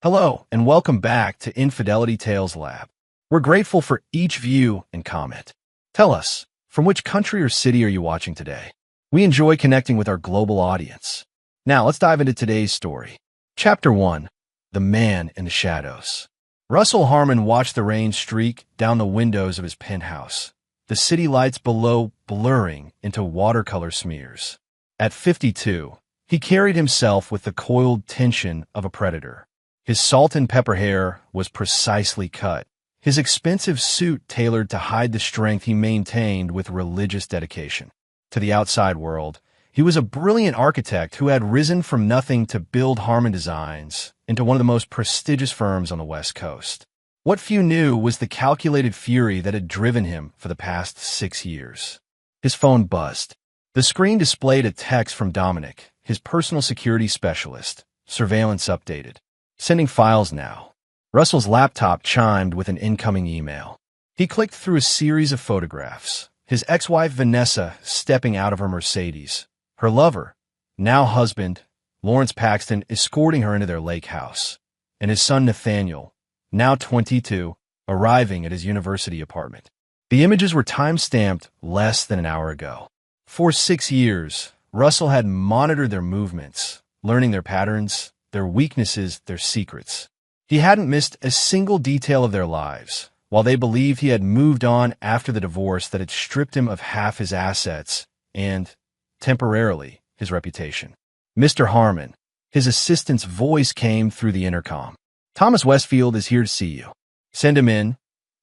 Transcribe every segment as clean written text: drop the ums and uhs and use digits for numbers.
Hello, and welcome back to Infidelity Tales Lab. We're grateful for each view and comment. Tell us, from which country or city are you watching today? We enjoy connecting with our global audience. Now, let's dive into today's story. Chapter 1. The Man in the Shadows. Russell Harmon watched the rain streak down the windows of his penthouse, the city lights below blurring into watercolor smears. At 52, he carried himself with the coiled tension of a predator. His salt and pepper hair was precisely cut, his expensive suit tailored to hide the strength he maintained with religious dedication. To the outside world, he was a brilliant architect who had risen from nothing to build Harmon Designs into one of the most prestigious firms on the West Coast. What few knew was the calculated fury that had driven him for the past 6 years. His phone buzzed. The screen displayed a text from Dominic, his personal security specialist. Surveillance updated. Sending files now. Russell's laptop chimed with an incoming email. He clicked through a series of photographs. His ex-wife Vanessa stepping out of her Mercedes. Her lover, now husband, Lawrence Paxton, escorting her into their lake house. And his son Nathaniel, now 22, arriving at his university apartment. The images were time-stamped less than an hour ago. For 6 years, Russell had monitored their movements, learning their patterns, their weaknesses, their secrets. He hadn't missed a single detail of their lives, while they believed he had moved on after the divorce that had stripped him of half his assets and, temporarily, his reputation. Mr. Harmon, his assistant's voice came through the intercom. Thomas Westfield is here to see you. Send him in,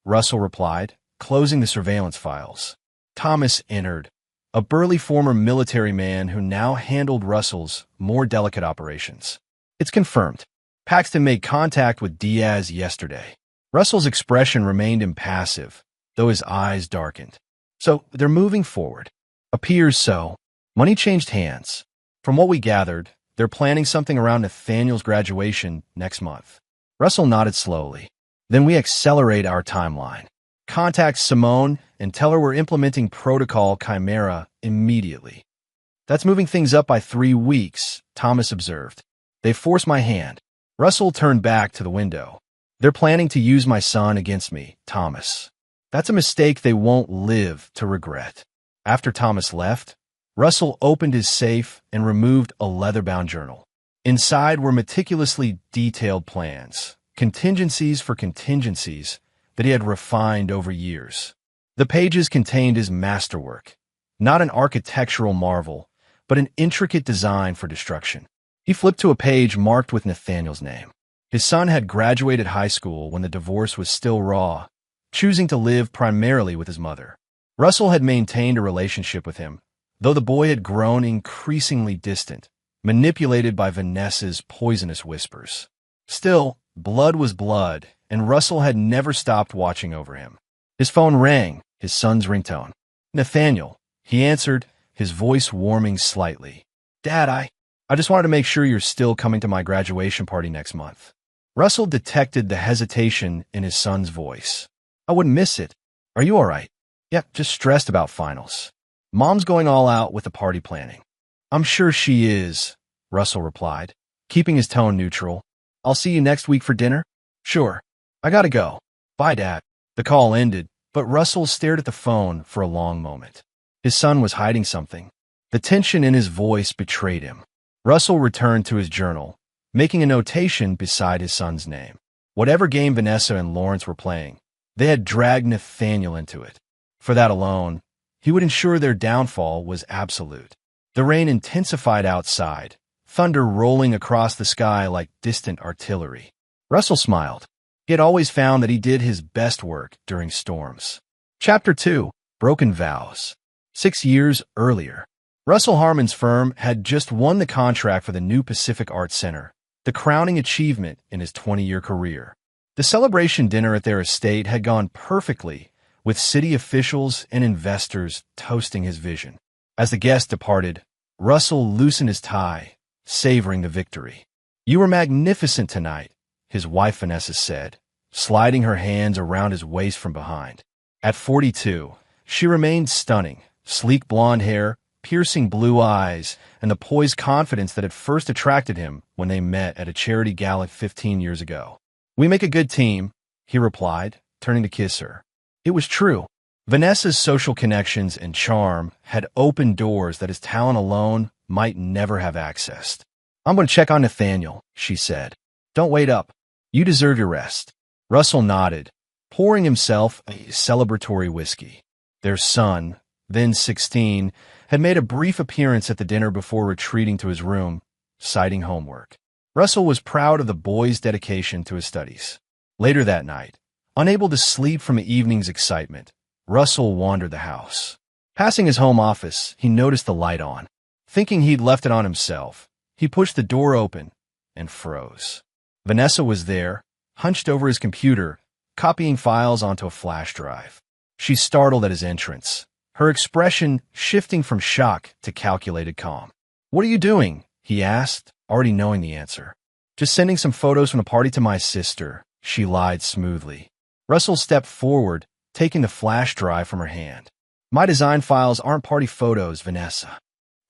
Russell replied, closing the surveillance files. Thomas entered, a burly former military man who now handled Russell's more delicate operations. It's confirmed. Paxton made contact with Diaz yesterday. Russell's expression remained impassive, though his eyes darkened. So, they're moving forward. Appears so. Money changed hands. From what we gathered, they're planning something around Nathaniel's graduation next month. Russell nodded slowly. Then we accelerate our timeline. Contact Simone and tell her we're implementing Protocol Chimera immediately. That's moving things up by 3 weeks, Thomas observed. They forced my hand. Russell turned back to the window. They're planning to use my son against me, Thomas. That's a mistake they won't live to regret. After Thomas left, Russell opened his safe and removed a leather-bound journal. Inside were meticulously detailed plans, contingencies for contingencies that he had refined over years. The pages contained his masterwork, not an architectural marvel, but an intricate design for destruction. He flipped to a page marked with Nathaniel's name. His son had graduated high school when the divorce was still raw, choosing to live primarily with his mother. Russell had maintained a relationship with him, though the boy had grown increasingly distant, manipulated by Vanessa's poisonous whispers. Still, blood was blood, and Russell had never stopped watching over him. His phone rang, his son's ringtone. Nathaniel, he answered, his voice warming slightly. Dad, I just wanted to make sure you're still coming to my graduation party next month. Russell detected the hesitation in his son's voice. I wouldn't miss it. Are you all right? Yep, just stressed about finals. Mom's going all out with the party planning. I'm sure she is, Russell replied, keeping his tone neutral. I'll see you next week for dinner? Sure. I gotta go. Bye, Dad. The call ended, but Russell stared at the phone for a long moment. His son was hiding something. The tension in his voice betrayed him. Russell returned to his journal, making a notation beside his son's name. Whatever game Vanessa and Lawrence were playing, they had dragged Nathaniel into it. For that alone, he would ensure their downfall was absolute. The rain intensified outside, thunder rolling across the sky like distant artillery. Russell smiled. He had always found that he did his best work during storms. Chapter 2. Broken Vows. 6 years earlier, Russell Harmon's firm had just won the contract for the new Pacific Arts Center, the crowning achievement in his 20-year career. The celebration dinner at their estate had gone perfectly, with city officials and investors toasting his vision. As the guests departed, Russell loosened his tie, savoring the victory. You were magnificent tonight, his wife Vanessa said, sliding her hands around his waist from behind. At 42, she remained stunning, sleek blonde hair, piercing blue eyes, and the poised confidence that had first attracted him when they met at a charity gala 15 years ago. "We make a good team," he replied, turning to kiss her. It was true. Vanessa's social connections and charm had opened doors that his talent alone might never have accessed. "I'm going to check on Nathaniel," she said. "Don't wait up. You deserve your rest." Russell nodded, pouring himself a celebratory whiskey. Their son, then 16, had made a brief appearance at the dinner before retreating to his room, citing homework. Russell was proud of the boy's dedication to his studies. Later that night, unable to sleep from the evening's excitement, Russell wandered the house. Passing his home office, he noticed the light on. Thinking he'd left it on himself, he pushed the door open and froze. Vanessa was there, hunched over his computer, copying files onto a flash drive. She startled at his entrance, her expression shifting from shock to calculated calm. "What are you doing?" he asked, already knowing the answer. "Just sending some photos from the party to my sister," she lied smoothly. Russell stepped forward, taking the flash drive from her hand. "My design files aren't party photos, Vanessa."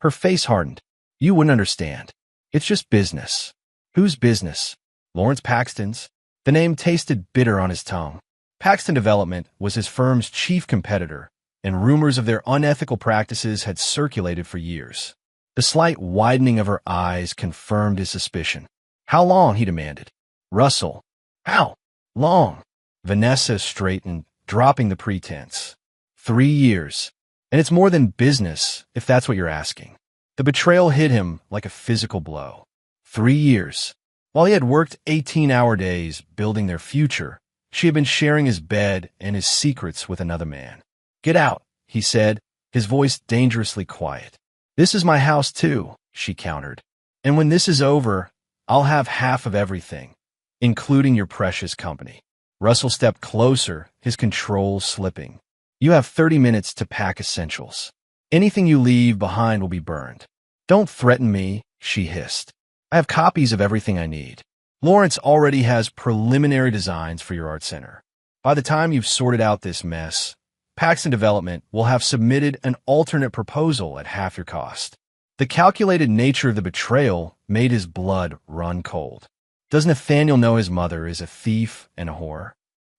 Her face hardened. "You wouldn't understand. It's just business." "Whose business?" "Lawrence Paxton's." The name tasted bitter on his tongue. Paxton Development was his firm's chief competitor, and rumors of their unethical practices had circulated for years. The slight widening of her eyes confirmed his suspicion. "How long?" he demanded. "Russell, how long?" Vanessa straightened, dropping the pretense. 3 years. And it's more than business, if that's what you're asking. The betrayal hit him like a physical blow. 3 years. While he had worked 18-hour days building their future, she had been sharing his bed and his secrets with another man. "Get out," he said, his voice dangerously quiet. "This is my house too," she countered. "And when this is over, I'll have half of everything, including your precious company." Russell stepped closer, his control slipping. "You have 30 minutes to pack essentials. Anything you leave behind will be burned." "Don't threaten me," she hissed. "I have copies of everything I need. Lawrence already has preliminary designs for your art center. By the time you've sorted out this mess, Paxton Development will have submitted an alternate proposal at half your cost." The calculated nature of the betrayal made his blood run cold. Does Nathaniel know his mother is a thief and a whore?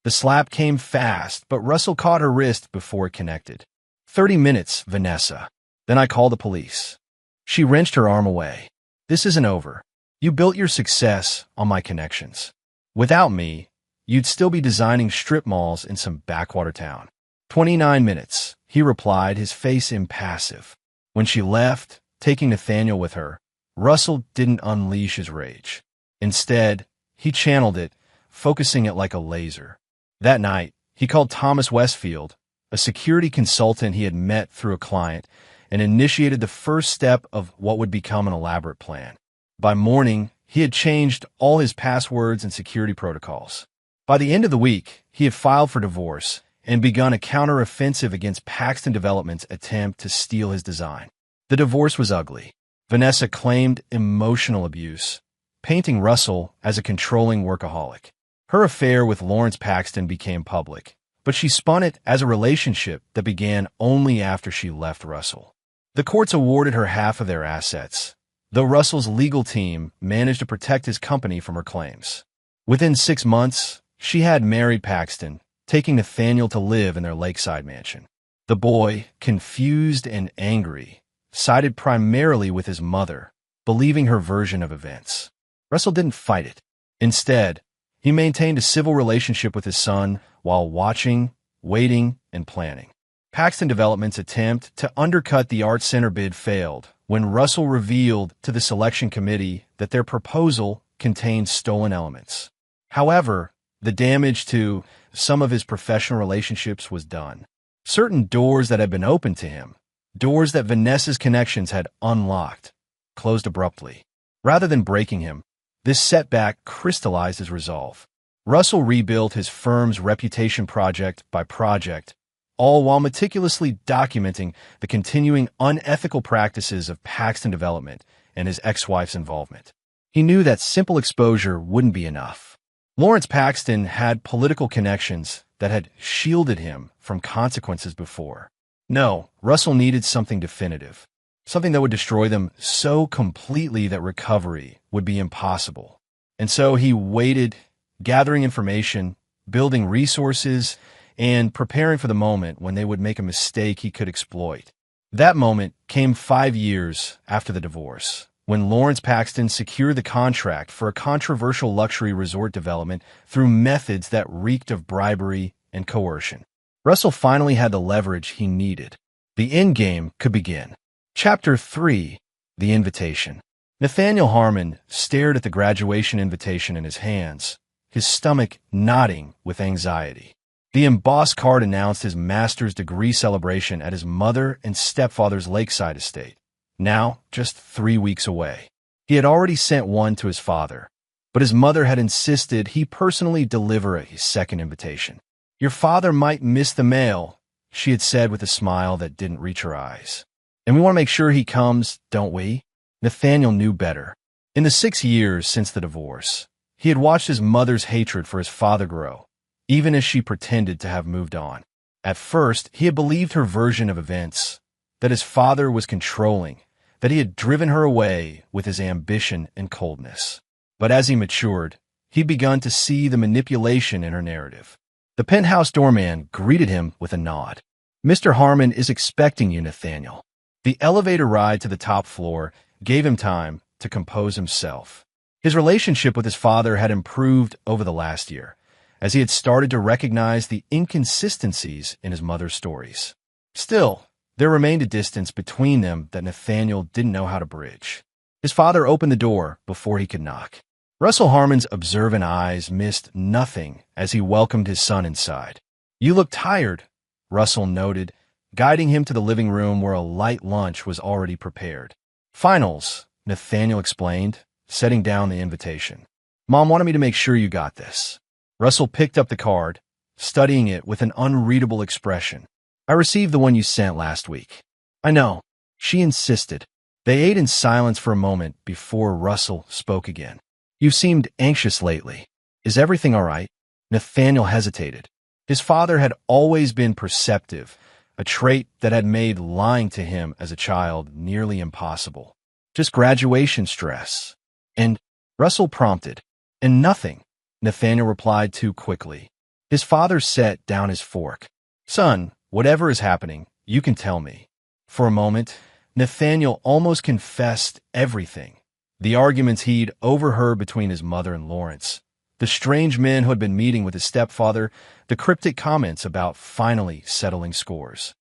The slap came fast, but Russell caught her wrist before it connected. 30 minutes, Vanessa. Then I call the police." She wrenched her arm away. "This isn't over. You built your success on my connections. Without me, you'd still be designing strip malls in some backwater town." 29 minutes, he replied, his face impassive. When she left, taking Nathaniel with her, Russell didn't unleash his rage. Instead, he channeled it, focusing it like a laser. That night, he called Thomas Westfield, a security consultant he had met through a client, and initiated the first step of what would become an elaborate plan. By morning, he had changed all his passwords and security protocols. By the end of the week, he had filed for divorce and begun a counter-offensive against Paxton Development's attempt to steal his design. The divorce was ugly. Vanessa claimed emotional abuse, painting Russell as a controlling workaholic. Her affair with Lawrence Paxton became public, but she spun it as a relationship that began only after she left Russell. The courts awarded her half of their assets, though Russell's legal team managed to protect his company from her claims. Within 6 months, she had married Paxton, taking Nathaniel to live in their lakeside mansion. The boy, confused and angry, sided primarily with his mother, believing her version of events. Russell didn't fight it. Instead, he maintained a civil relationship with his son while watching, waiting, and planning. Paxton Development's attempt to undercut the Art Center bid failed when Russell revealed to the selection committee that their proposal contained stolen elements. However, the damage to some of his professional relationships was done. Certain doors that had been opened to him, doors that Vanessa's connections had unlocked, closed abruptly. Rather than breaking him, this setback crystallized his resolve. Russell rebuilt his firm's reputation project by project, all while meticulously documenting the continuing unethical practices of Paxton Development and his ex-wife's involvement. He knew that simple exposure wouldn't be enough. Lawrence Paxton had political connections that had shielded him from consequences before. No, Russell needed something definitive. something that would destroy them so completely that recovery would be impossible. And so he waited, gathering information, building resources, and preparing for the moment when they would make a mistake he could exploit. That moment came 5 years after the divorce, when Lawrence Paxton secured the contract for a controversial luxury resort development through methods that reeked of bribery and coercion. Russell finally had the leverage he needed. The endgame could begin. Chapter 3: The Invitation. Nathaniel Harmon stared at the graduation invitation in his hands, his stomach knotting with anxiety. The embossed card announced his master's degree celebration at his mother and stepfather's lakeside estate, now just 3 weeks away. He had already sent one to his father, but his mother had insisted he personally deliver a second invitation. "Your father might miss the mail," she had said with a smile that didn't reach her eyes. "And we want to make sure he comes, don't we?" Nathaniel knew better. In the 6 years since the divorce, he had watched his mother's hatred for his father grow, even as she pretended to have moved on. At first, he had believed her version of events, that his father was controlling, that he had driven her away with his ambition and coldness. But as he matured, he'd begun to see the manipulation in her narrative. The penthouse doorman greeted him with a nod. "Mr. Harmon is expecting you, Nathaniel." The elevator ride to the top floor gave him time to compose himself. His relationship with his father had improved over the last year, as he had started to recognize the inconsistencies in his mother's stories. Still, there remained a distance between them that Nathaniel didn't know how to bridge. His father opened the door before he could knock. Russell Harmon's observant eyes missed nothing as he welcomed his son inside. "You look tired," Russell noted, guiding him to the living room where a light lunch was already prepared. "Finals," Nathaniel explained, setting down the invitation. "Mom wanted me to make sure you got this." Russell picked up the card, studying it with an unreadable expression. "I received the one you sent last week." "I know," she insisted. They ate in silence for a moment before Russell spoke again. "You've seemed anxious lately. Is everything all right?" Nathaniel hesitated. His father had always been perceptive, a trait that had made lying to him as a child nearly impossible. "Just graduation stress." "And," Russell prompted. "And nothing," Nathaniel replied too quickly. His father set down his fork. "Son, whatever is happening, you can tell me." For a moment, Nathaniel almost confessed everything. The arguments he'd overheard between his mother and Lawrence, the strange men who had been meeting with his stepfather, the cryptic comments about finally settling scores.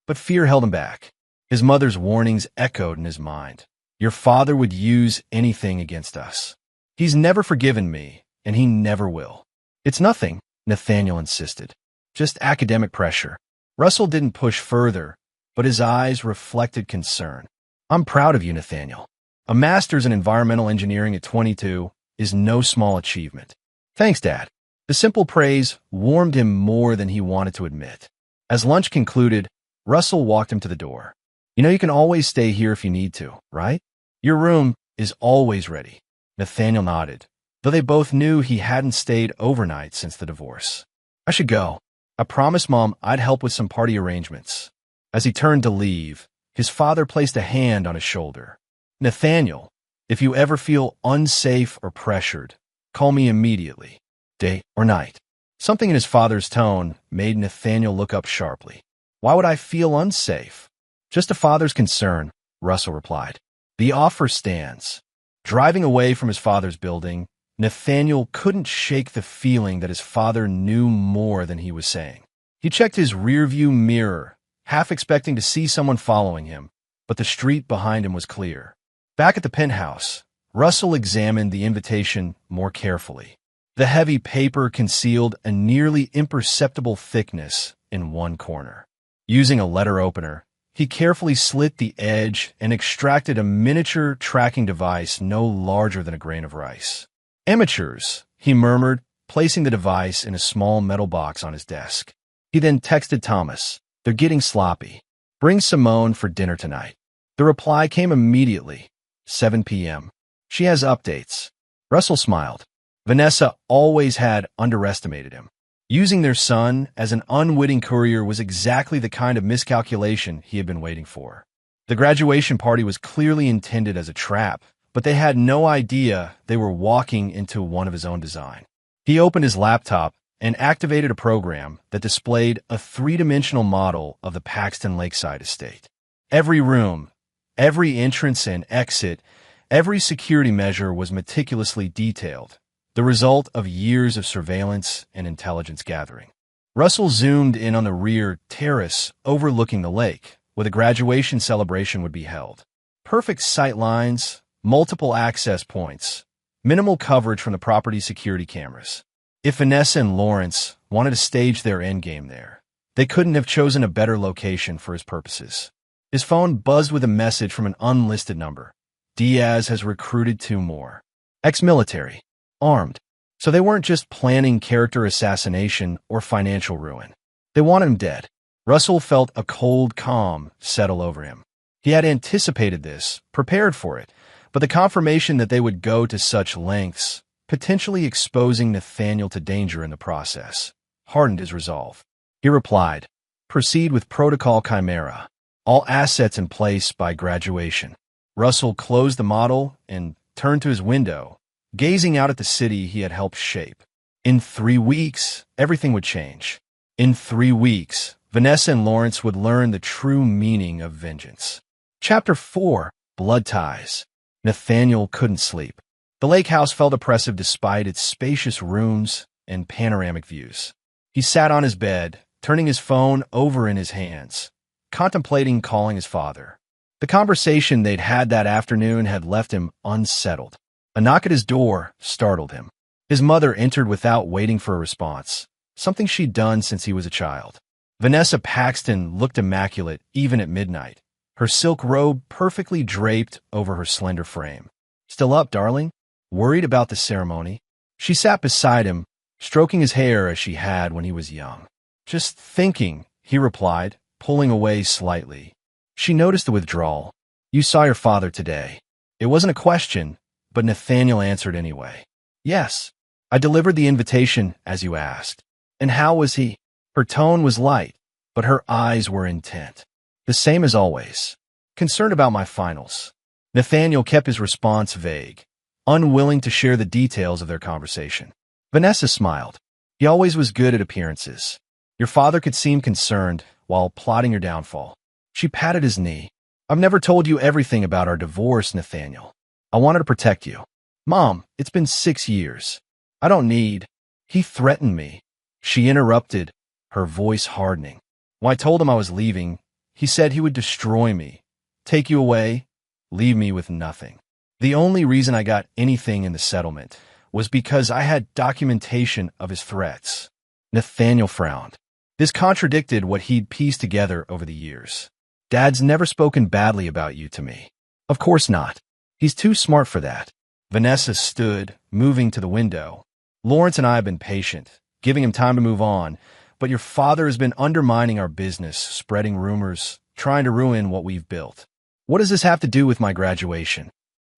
But fear held him back. His mother's warnings echoed in his mind. "Your father would use anything against us. He's never forgiven me, and he never will." "It's nothing," Nathaniel insisted. "Just academic pressure." Russell didn't push further, but his eyes reflected concern. "I'm proud of you, Nathaniel. A master's in environmental engineering at 22 is no small achievement." "Thanks, Dad." The simple praise warmed him more than he wanted to admit. As lunch concluded, Russell walked him to the door. "You know you can always stay here if you need to, right? Your room is always ready." Nathaniel nodded, though they both knew he hadn't stayed overnight since the divorce. "I should go. I promised Mom I'd help with some party arrangements." As he turned to leave, his father placed a hand on his shoulder. "Nathaniel, if you ever feel unsafe or pressured, call me immediately, day or night." Something in his father's tone made Nathaniel look up sharply. "Why would I feel unsafe?" "Just a father's concern," Russell replied. "The offer stands." Driving away from his father's building, Nathaniel couldn't shake the feeling that his father knew more than he was saying. He checked his rearview mirror, half expecting to see someone following him, but the street behind him was clear. Back at the penthouse, Russell examined the invitation more carefully. The heavy paper concealed a nearly imperceptible thickness in one corner. Using a letter opener, he carefully slit the edge and extracted a miniature tracking device no larger than a grain of rice. "Amateurs," he murmured, placing the device in a small metal box on his desk. He then texted Thomas, "They're getting sloppy. Bring Simone for dinner tonight." The reply came immediately, 7 p.m. "She has updates." Russell smiled. Vanessa always had underestimated him. Using their son as an unwitting courier was exactly the kind of miscalculation he had been waiting for. The graduation party was clearly intended as a trap, but they had no idea they were walking into one of his own design. He opened his laptop and activated a program that displayed a three-dimensional model of the Paxton Lakeside estate. Every room, every entrance and exit, every security measure was meticulously detailed, the result of years of surveillance and intelligence gathering. Russell zoomed in on the rear terrace overlooking the lake, where the graduation celebration would be held. Perfect sight lines, multiple access points, minimal coverage from the property's security cameras. If Vanessa and Lawrence wanted to stage their endgame there, they couldn't have chosen a better location for his purposes. His phone buzzed with a message from an unlisted number. Diaz has recruited 2 more. Ex-military. Armed. So they weren't just planning character assassination or financial ruin. They wanted him dead. Russell felt a cold calm settle over him. He had anticipated this, prepared for it, but the confirmation that they would go to such lengths, potentially exposing Nathaniel to danger in the process, hardened his resolve. He replied, "Proceed with Protocol Chimera. All assets in place by graduation." Russell closed the model and turned to his window, gazing out at the city he had helped shape. In 3 weeks, everything would change. In 3 weeks, Vanessa and Lawrence would learn the true meaning of vengeance. Chapter 4. Blood Ties. Nathaniel couldn't sleep. The lake house felt oppressive despite its spacious rooms and panoramic views. He sat on his bed, turning his phone over in his hands, contemplating calling his father. The conversation they'd had that afternoon had left him unsettled. A knock at his door startled him. His mother entered without waiting for a response, something she'd done since he was a child. Vanessa Paxton looked immaculate even at midnight, her silk robe perfectly draped over her slender frame. "Still up, darling? Worried about the ceremony?" She sat beside him, stroking his hair as she had when he was young. "Just thinking," he replied, pulling away slightly. She noticed the withdrawal. "You saw your father today." It wasn't a question, but Nathaniel answered anyway. "Yes, I delivered the invitation as you asked." "And how was he?" Her tone was light, but her eyes were intent. "The same as always. Concerned about my finals." Nathaniel kept his response vague, unwilling to share the details of their conversation. Vanessa smiled. "He always was good at appearances. Your father could seem concerned while plotting your downfall." She patted his knee. "I've never told you everything about our divorce, Nathaniel. I wanted to protect you." "Mom, it's been 6 years. I don't need—" "He threatened me." She interrupted, her voice hardening. "When I told him I was leaving, he said he would destroy me, take you away, leave me with nothing. The only reason I got anything in the settlement was because I had documentation of his threats." Nathaniel frowned. This contradicted what he'd pieced together over the years. "Dad's never spoken badly about you to me." "Of course not. He's too smart for that." Vanessa stood, moving to the window. "Lawrence and I have been patient, giving him time to move on, but your father has been undermining our business, spreading rumors, trying to ruin what we've built." "What does this have to do with my graduation?"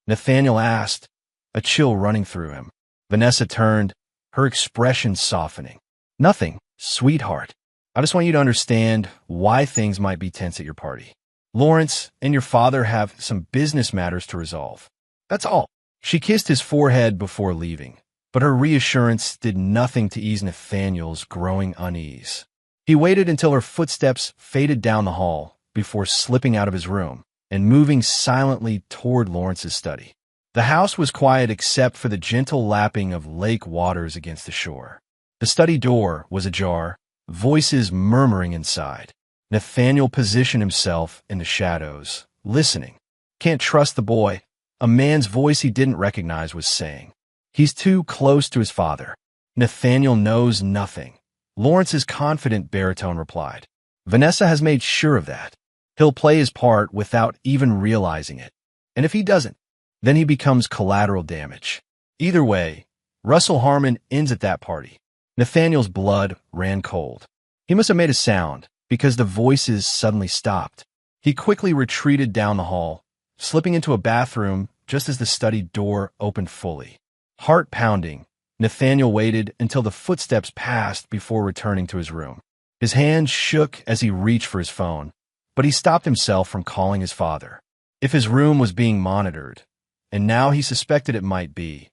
Nathaniel asked, a chill running through him. Vanessa turned, her expression softening. "Nothing, sweetheart. I just want you to understand why things might be tense at your party. Lawrence and your father have some business matters to resolve. That's all." She kissed his forehead before leaving, but her reassurance did nothing to ease Nathaniel's growing unease. He waited until her footsteps faded down the hall before slipping out of his room and moving silently toward Lawrence's study. The house was quiet except for the gentle lapping of lake waters against the shore. The study door was ajar, voices murmuring inside. Nathaniel positioned himself in the shadows, listening. "Can't trust the boy," a man's voice he didn't recognize was saying. "He's too close to his father." "Nathaniel knows nothing," Lawrence's confident baritone replied. "Vanessa has made sure of that. He'll play his part without even realizing it. And if he doesn't, then he becomes collateral damage. Either way, Russell Harmon ends at that party." Nathaniel's blood ran cold. He must have made a sound, because the voices suddenly stopped. He quickly retreated down the hall, slipping into a bathroom just as the study door opened fully. Heart pounding, Nathaniel waited until the footsteps passed before returning to his room. His hands shook as he reached for his phone, but he stopped himself from calling his father. If his room was being monitored, and now he suspected it might be,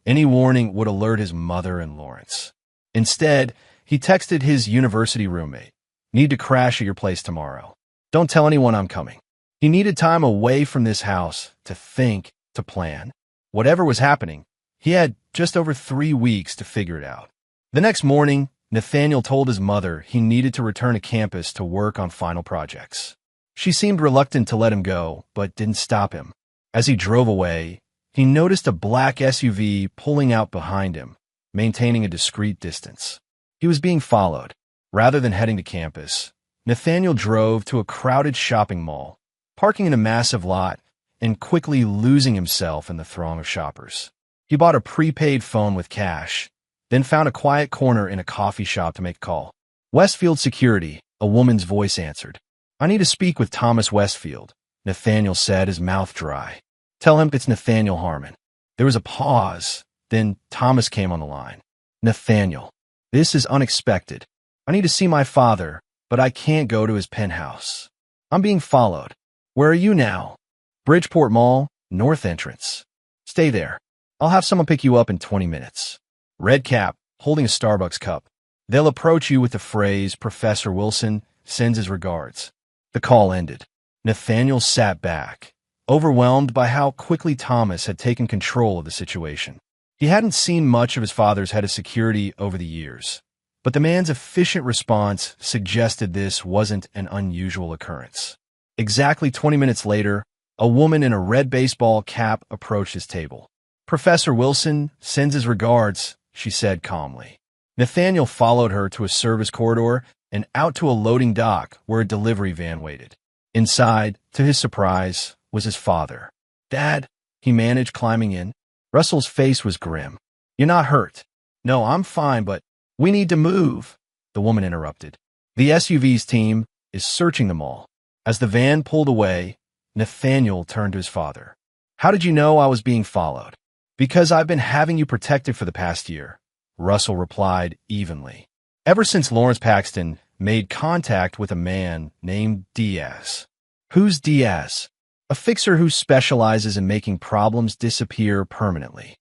any warning would alert his mother and Lawrence. Instead, he texted his university roommate, "Need to crash at your place tomorrow. Don't tell anyone I'm coming." He needed time away from this house to think, to plan. Whatever was happening, he had just over 3 weeks to figure it out. The next morning, Nathaniel told his mother he needed to return to campus to work on final projects. She seemed reluctant to let him go, but didn't stop him. As he drove away, he noticed a black SUV pulling out behind him, maintaining a discreet distance. He was being followed. Rather than heading to campus, Nathaniel drove to a crowded shopping mall, parking in a massive lot and quickly losing himself in the throng of shoppers. He bought a prepaid phone with cash, then found a quiet corner in a coffee shop to make a call. "Westfield Security," a woman's voice answered. "I need to speak with Thomas Westfield," Nathaniel said, his mouth dry. "Tell him it's Nathaniel Harmon." There was a pause, then Thomas came on the line. "Nathaniel, this is unexpected. I need to see my father, but I can't go to his penthouse. I'm being followed. Where are you now?" "Bridgeport Mall, north entrance." "Stay there. I'll have someone pick you up in 20 minutes. Red cap, holding a Starbucks cup. They'll approach you with the phrase, "Professor Wilson sends his regards." The call ended. Nathaniel sat back, overwhelmed by how quickly Thomas had taken control of the situation. He hadn't seen much of his father's head of security over the years, but the man's efficient response suggested this wasn't an unusual occurrence. Exactly 20 minutes later, a woman in a red baseball cap approached his table. "Professor Wilson sends his regards," she said calmly. Nathaniel followed her to a service corridor and out to a loading dock where a delivery van waited. Inside, to his surprise, was his father. "Dad," he managed, climbing in. Russell's face was grim. "You're not hurt?" "No, I'm fine, but we need to move," the woman interrupted. "The SUV's team is searching the mall." As the van pulled away, Nathaniel turned to his father. "How did you know I was being followed?" "Because I've been having you protected for the past year," Russell replied evenly. "Ever since Lawrence Paxton made contact with a man named Diaz." "Who's Diaz?" "A fixer who specializes in making problems disappear permanently."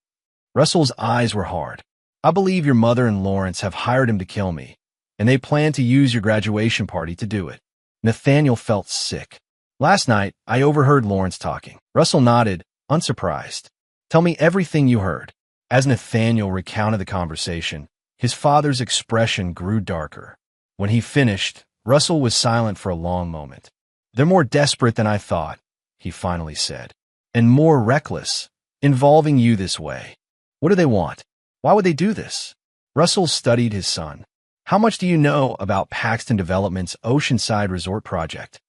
Russell's eyes were hard. "I believe your mother and Lawrence have hired him to kill me, and they plan to use your graduation party to do it." Nathaniel felt sick. "Last night, I overheard Lawrence talking." Russell nodded, unsurprised. "Tell me everything you heard." As Nathaniel recounted the conversation, his father's expression grew darker. When he finished, Russell was silent for a long moment. "They're more desperate than I thought," he finally said. "And more reckless, involving you this way. What do they want? Why would they do this?" Russell studied his son. "How much do you know about Paxton Development's Oceanside Resort project?"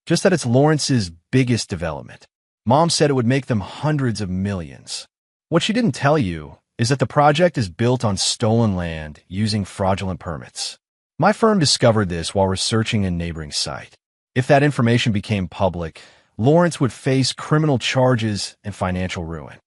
"Just that it's Lawrence's biggest development. Mom said it would make them hundreds of millions. What she didn't tell you is that the project is built on stolen land using fraudulent permits. My firm discovered this while researching a neighboring site. If that information became public, Lawrence would face criminal charges and financial ruin."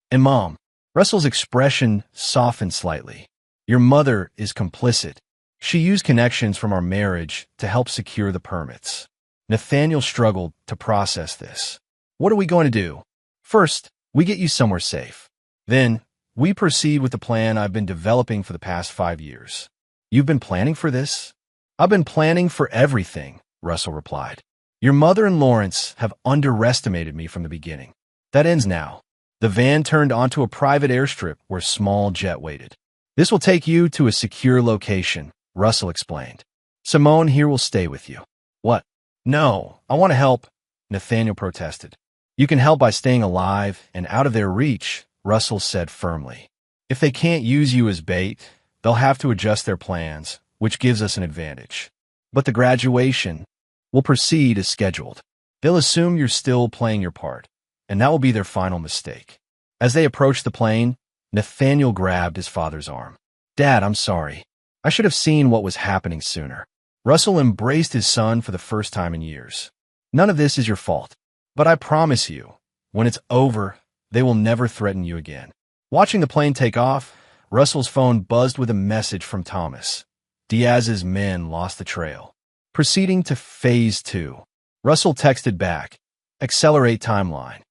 "And Mom," Russell's expression softened slightly, "your mother is complicit. She used connections from our marriage to help secure the permits." Nathaniel struggled to process this. "What are we going to do?" "First, we get you somewhere safe. Then, we proceed with the plan I've been developing for the past 5 years." "You've been planning for this?" "I've been planning for everything," Russell replied. "Your mother and Lawrence have underestimated me from the beginning. That ends now." The van turned onto a private airstrip where a small jet waited. "This will take you to a secure location," Russell explained. "Simone here will stay with you." "What?" "No, I want to help," Nathaniel protested. "You can help by staying alive and out of their reach," Russell said firmly. "If they can't use you as bait, they'll have to adjust their plans, which gives us an advantage. But the graduation will proceed as scheduled. They'll assume you're still playing your part, and that will be their final mistake." As they approached the plane, Nathaniel grabbed his father's arm. "Dad, I'm sorry. I should have seen what was happening sooner." Russell embraced his son for the first time in years. "None of this is your fault. But I promise you, when it's over, they will never threaten you again." Watching the plane take off, Russell's phone buzzed with a message from Thomas. Diaz's men lost the trail. Proceeding to Phase 2. Russell texted back, "Accelerate timeline."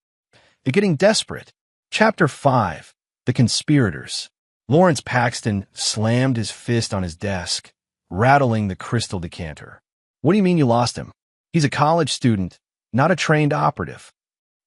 It getting desperate. Chapter 5. The Conspirators. Lawrence Paxton slammed his fist on his desk, rattling the crystal decanter. "What do you mean you lost him? He's a college student, not a trained operative."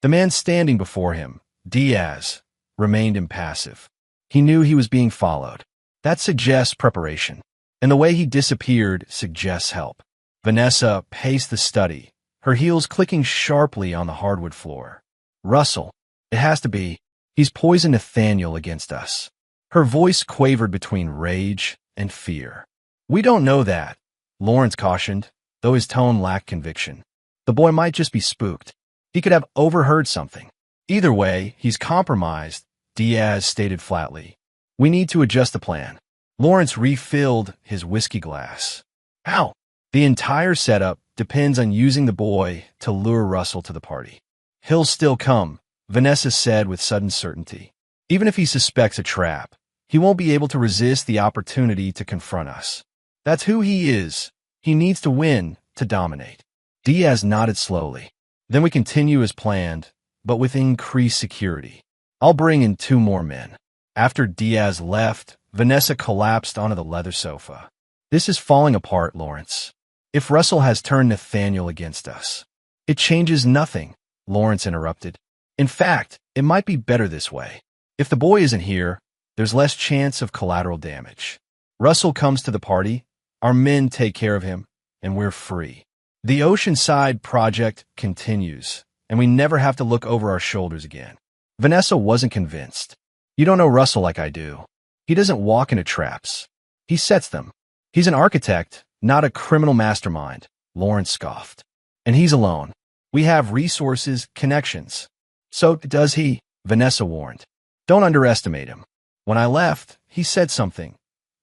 The man standing before him, Diaz, remained impassive. He knew he was being followed. That suggests preparation, and the way he disappeared suggests help. Vanessa paced the study, her heels clicking sharply on the hardwood floor. "Russell, it has to be. He's poisoned Nathaniel against us." Her voice quavered between rage and fear. "We don't know that," Lawrence cautioned, though his tone lacked conviction. "The boy might just be spooked. He could have overheard something. Either way, he's compromised," Diaz stated flatly. "We need to adjust the plan." Lawrence refilled his whiskey glass. "How?" "The entire setup depends on using the boy to lure Russell to the party." "He'll still come," Vanessa said with sudden certainty. "Even if he suspects a trap, he won't be able to resist the opportunity to confront us. That's who he is. He needs to win, to dominate." Diaz nodded slowly. "Then we continue as planned, but with increased security. I'll bring in 2 more men." After Diaz left, Vanessa collapsed onto the leather sofa. "This is falling apart, Lawrence. If Russell has turned Nathaniel against us." "It changes nothing," Lawrence interrupted. "In fact, it might be better this way. If the boy isn't here, there's less chance of collateral damage. Russell comes to the party, our men take care of him, and we're free. The Oceanside project continues, and we never have to look over our shoulders again." Vanessa wasn't convinced. "You don't know Russell like I do. He doesn't walk into traps. He sets them. He's an architect, not a criminal mastermind," Lawrence scoffed. "And he's alone. We have resources, connections." "So does he," Vanessa warned. "Don't underestimate him. When I left, he said something.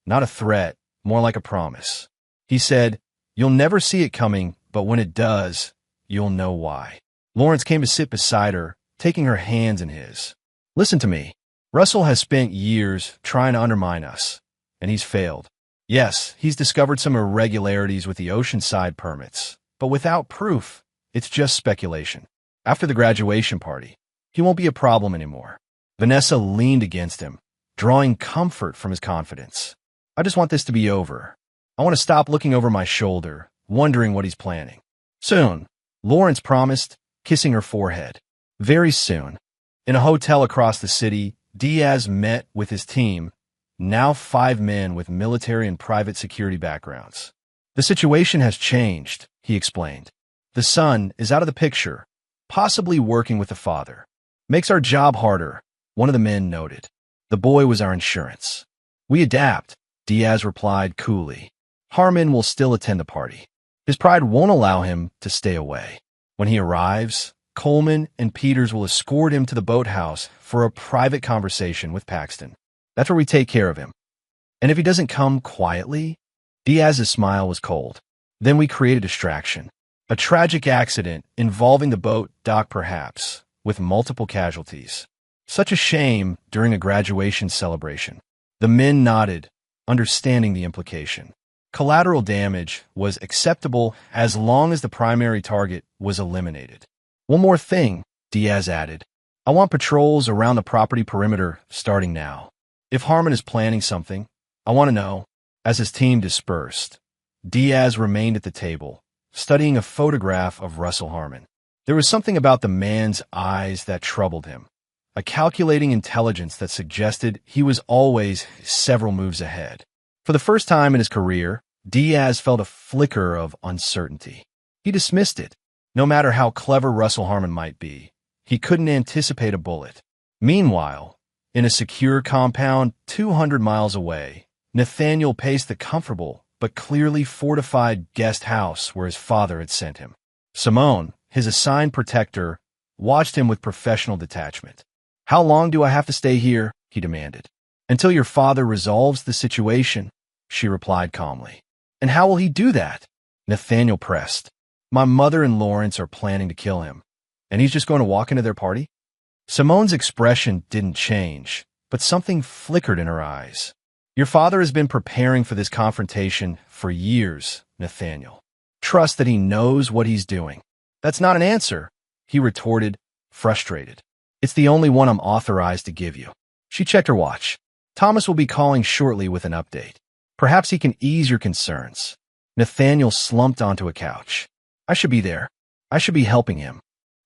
Not a threat, more like a promise. He said, 'You'll never see it coming, but when it does, you'll know why.'" Lawrence came to sit beside her, taking her hands in his. "Listen to me. Russell has spent years trying to undermine us, and he's failed. Yes, he's discovered some irregularities with the Oceanside permits, but without proof, it's just speculation. After the graduation party, he won't be a problem anymore." Vanessa leaned against him, drawing comfort from his confidence. "I just want this to be over. I want to stop looking over my shoulder, wondering what he's planning." "Soon," Lawrence promised, kissing her forehead. "Very soon." In a hotel across the city, Diaz met with his team, now 5 men with military and private security backgrounds. "The situation has changed," he explained. "The son is out of the picture, possibly working with the father. Makes our job harder," one of the men noted. "The boy was our insurance." "We adapt," Diaz replied coolly. "Harmon will still attend the party. His pride won't allow him to stay away. When he arrives, Coleman and Peters will escort him to the boathouse for a private conversation with Paxton. That's where we take care of him. And if he doesn't come quietly," Diaz's smile was cold, "then we create a distraction. A tragic accident involving the boat dock perhaps, with multiple casualties. Such a shame during a graduation celebration." The men nodded, understanding the implication. Collateral damage was acceptable as long as the primary target was eliminated. "One more thing," Diaz added. "I want patrols around the property perimeter starting now. If Harmon is planning something, I want to know." As his team dispersed, Diaz remained at the table, studying a photograph of Russell Harmon. There was something about the man's eyes that troubled him, a calculating intelligence that suggested he was always several moves ahead. For the first time in his career, Diaz felt a flicker of uncertainty. He dismissed it. No matter how clever Russell Harmon might be, he couldn't anticipate a bullet. Meanwhile, in a secure compound 200 miles away, Nathaniel paced the comfortable but clearly fortified guest house where his father had sent him. Simone, his assigned protector, watched him with professional detachment. "How long do I have to stay here?" he demanded. "Until your father resolves the situation," she replied calmly. "And how will he do that?" Nathaniel pressed. "My mother and Lawrence are planning to kill him, and he's just going to walk into their party?" Simone's expression didn't change, but something flickered in her eyes. "Your father has been preparing for this confrontation for years, Nathaniel. Trust that he knows what he's doing." That's not an answer, he retorted, frustrated. It's the only one I'm authorized to give you. She checked her watch. Thomas will be calling shortly with an update. Perhaps he can ease your concerns. Nathaniel slumped onto a couch. I should be there. I should be helping him.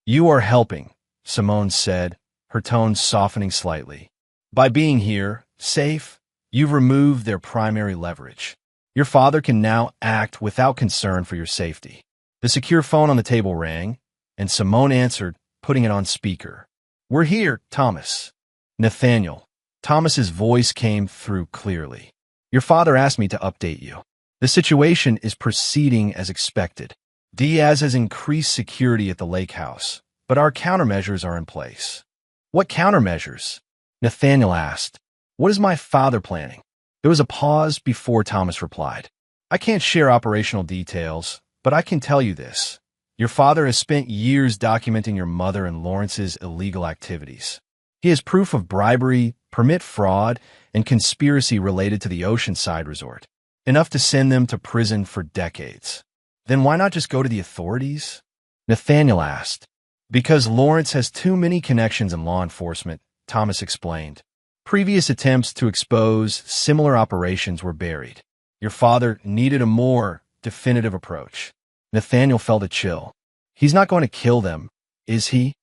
You are helping, Simone said, her tone softening slightly. By being here, safe, you've removed their primary leverage. Your father can now act without concern for your safety. The secure phone on the table rang, and Simone answered, putting it on speaker. We're here, Thomas. Nathaniel. Thomas's voice came through clearly. Your father asked me to update you. The situation is proceeding as expected. Diaz has increased security at the lake house, but our countermeasures are in place. What countermeasures? Nathaniel asked. What is my father planning? There was a pause before Thomas replied. I can't share operational details, but I can tell you this. Your father has spent years documenting your mother and Lawrence's illegal activities. He has proof of bribery, permit fraud, and conspiracy related to the Oceanside Resort, enough to send them to prison for decades. Then why not just go to the authorities? Nathaniel asked. Because Lawrence has too many connections in law enforcement, Thomas explained. Previous attempts to expose similar operations were buried. Your father needed a more definitive approach. Nathaniel felt a chill. He's not going to kill them, is he?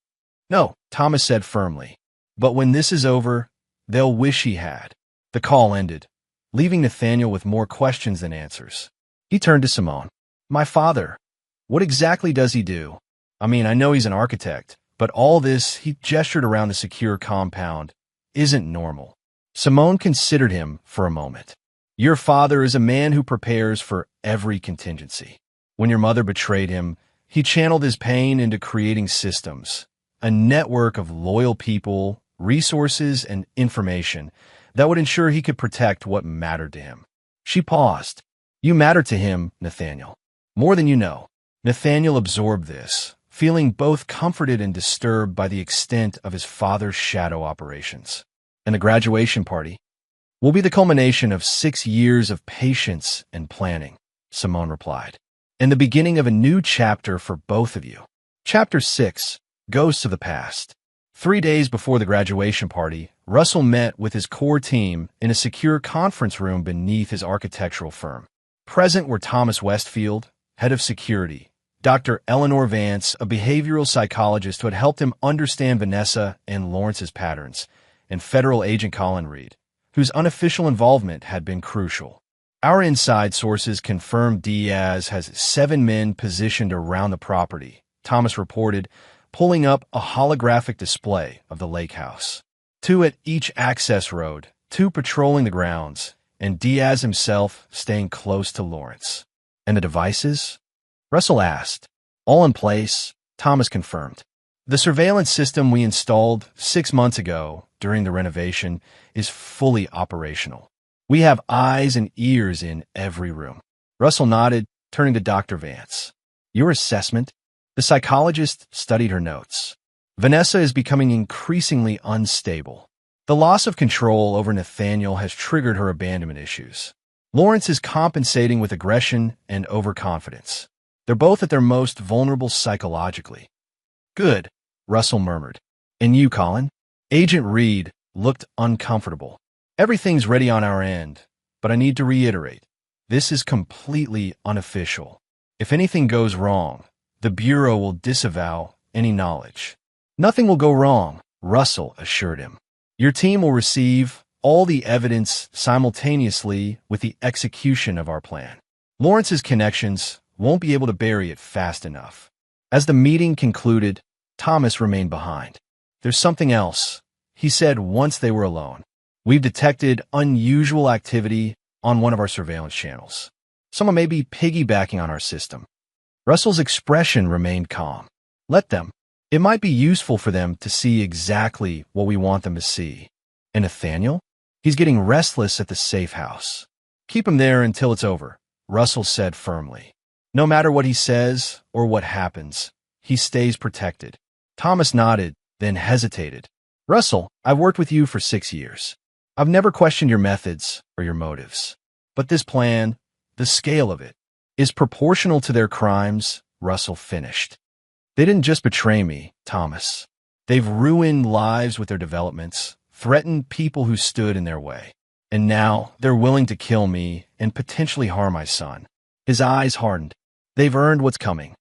No, Thomas said firmly. But when this is over, they'll wish he had. The call ended, leaving Nathaniel with more questions than answers. He turned to Simone. My father, what exactly does he do? I mean, I know he's an architect, but all this, he gestured around the secure compound, isn't normal. Simone considered him for a moment. Your father is a man who prepares for every contingency. When your mother betrayed him, he channeled his pain into creating systems, a network of loyal people, resources, and information that would ensure he could protect what mattered to him. She paused. You matter to him, Nathaniel. More than you know. Nathaniel absorbed this, feeling both comforted and disturbed by the extent of his father's shadow operations. And the graduation party will be the culmination of 6 years of patience and planning, Simone replied, and the beginning of a new chapter for both of you. Chapter 6, Ghosts of the Past. 3 days before the graduation party, Russell met with his core team in a secure conference room beneath his architectural firm. Present were Thomas Westfield, head of security, Dr. Eleanor Vance, a behavioral psychologist who had helped him understand Vanessa and Lawrence's patterns, and federal agent Colin Reed, whose unofficial involvement had been crucial. Our inside sources confirmed Diaz has 7 men positioned around the property, Thomas reported, pulling up a holographic display of the lake house. 2 at each access road, 2 patrolling the grounds, and Diaz himself staying close to Lawrence. And the devices? Russell asked. All in place, Thomas confirmed. The surveillance system we installed 6 months ago during the renovation is fully operational. We have eyes and ears in every room. Russell nodded, turning to Dr. Vance. Your assessment? The psychologist studied her notes. Vanessa is becoming increasingly unstable. The loss of control over Nathaniel has triggered her abandonment issues. Lawrence is compensating with aggression and overconfidence. They're both at their most vulnerable psychologically. Good, Russell murmured. And you, Colin? Agent Reed looked uncomfortable. Everything's ready on our end, but I need to reiterate, this is completely unofficial. If anything goes wrong, the Bureau will disavow any knowledge. Nothing will go wrong, Russell assured him. Your team will receive all the evidence simultaneously with the execution of our plan. Lawrence's connections won't be able to bury it fast enough. As the meeting concluded, Thomas remained behind. There's something else, he said once they were alone. We've detected unusual activity on one of our surveillance channels. Someone may be piggybacking on our system. Russell's expression remained calm. Let them. It might be useful for them to see exactly what we want them to see. And Nathaniel? He's getting restless at the safe house. Keep him there until it's over, Russell said firmly. No matter what he says or what happens, he stays protected. Thomas nodded, then hesitated. Russell, I've worked with you for 6 years. I've never questioned your methods or your motives. But this plan, the scale of it, is proportional to their crimes, Russell finished. They didn't just betray me, Thomas. They've ruined lives with their developments, threatened people who stood in their way. And now they're willing to kill me and potentially harm my son. His eyes hardened. They've earned what's coming.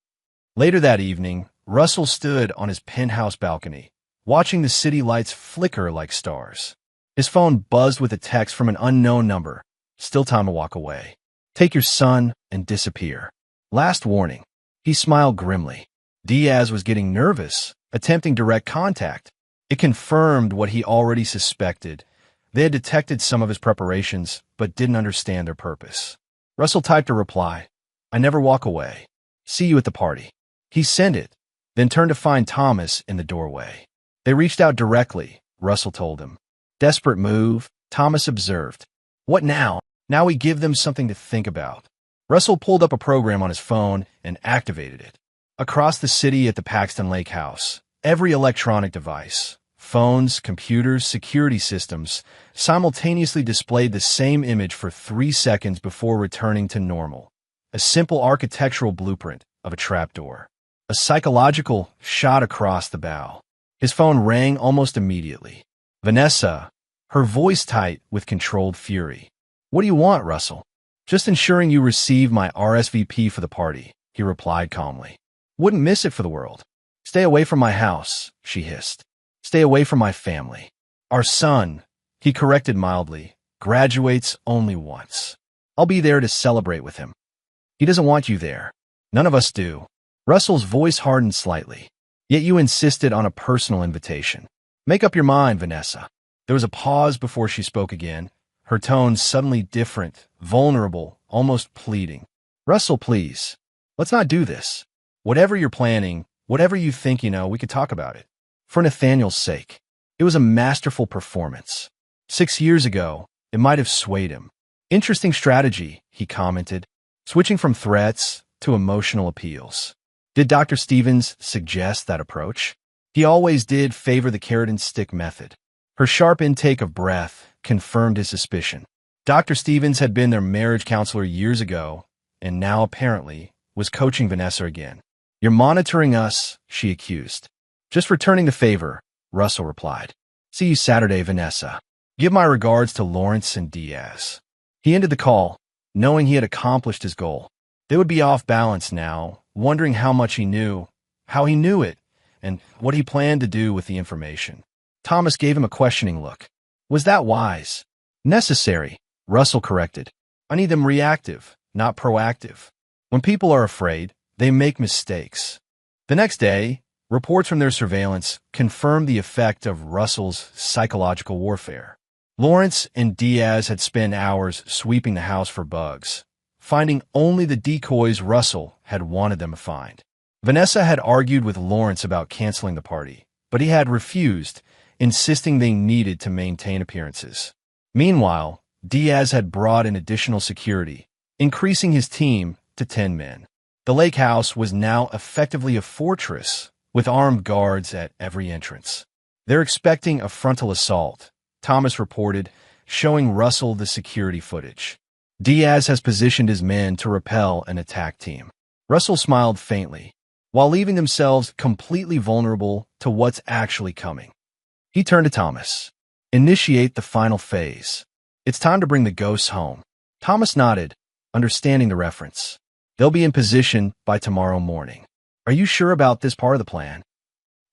Later that evening, Russell stood on his penthouse balcony, watching the city lights flicker like stars. His phone buzzed with a text from an unknown number. Still time to walk away. Take your son and disappear. Last warning. He smiled grimly. Diaz was getting nervous, attempting direct contact. It confirmed what he already suspected. They had detected some of his preparations, but didn't understand their purpose. Russell typed a reply. I never walk away. See you at the party. He sent it, then turned to find Thomas in the doorway. They reached out directly, Russell told him. Desperate move, Thomas observed. What now? Now we give them something to think about. Russell pulled up a program on his phone and activated it. Across the city at the Paxton Lake House, every electronic device, phones, computers, security systems, simultaneously displayed the same image for 3 seconds before returning to normal. A simple architectural blueprint of a trapdoor. A psychological shot across the bow. His phone rang almost immediately. Vanessa, her voice tight with controlled fury. What do you want, Russell? Just ensuring you receive my RSVP for the party, he replied calmly. Wouldn't miss it for the world. Stay away from my house, she hissed. Stay away from my family. Our son, he corrected mildly, graduates only once. I'll be there to celebrate with him. He doesn't want you there. None of us do. Russell's voice hardened slightly. Yet you insisted on a personal invitation. Make up your mind, Vanessa. There was a pause before she spoke again, her tone suddenly different, vulnerable, almost pleading. Russell, please. Let's not do this. Whatever you're planning, whatever you think you know, we could talk about it. For Nathaniel's sake. It was a masterful performance. 6 years ago, it might have swayed him. Interesting strategy, he commented, switching from threats to emotional appeals. Did Dr. Stevens suggest that approach? He always did favor the carrot and stick method. Her sharp intake of breath confirmed his suspicion. Dr. Stevens had been their marriage counselor years ago, and now apparently was coaching Vanessa again. You're monitoring us, she accused. Just returning the favor, Russell replied. See you Saturday, Vanessa. Give my regards to Lawrence and Diaz. He ended the call, knowing he had accomplished his goal. They would be off balance now, wondering how much he knew, how he knew it, and what he planned to do with the information. Thomas gave him a questioning look. Was that wise? Necessary, Russell corrected. I need them reactive, not proactive. When people are afraid, they make mistakes. The next day, reports from their surveillance confirmed the effect of Russell's psychological warfare. Lawrence and Diaz had spent hours sweeping the house for bugs, finding only the decoys Russell had wanted them to find. Vanessa had argued with Lawrence about canceling the party, but he had refused, insisting they needed to maintain appearances. Meanwhile, Diaz had brought in additional security, increasing his team to 10 men. The lake house was now effectively a fortress, with armed guards at every entrance. They're expecting a frontal assault, Thomas reported, showing Russell the security footage. Diaz has positioned his men to repel an attack team. Russell smiled faintly, while leaving themselves completely vulnerable to what's actually coming. He turned to Thomas. Initiate the final phase. It's time to bring the ghosts home. Thomas nodded, understanding the reference. They'll be in position by tomorrow morning. Are you sure about this part of the plan?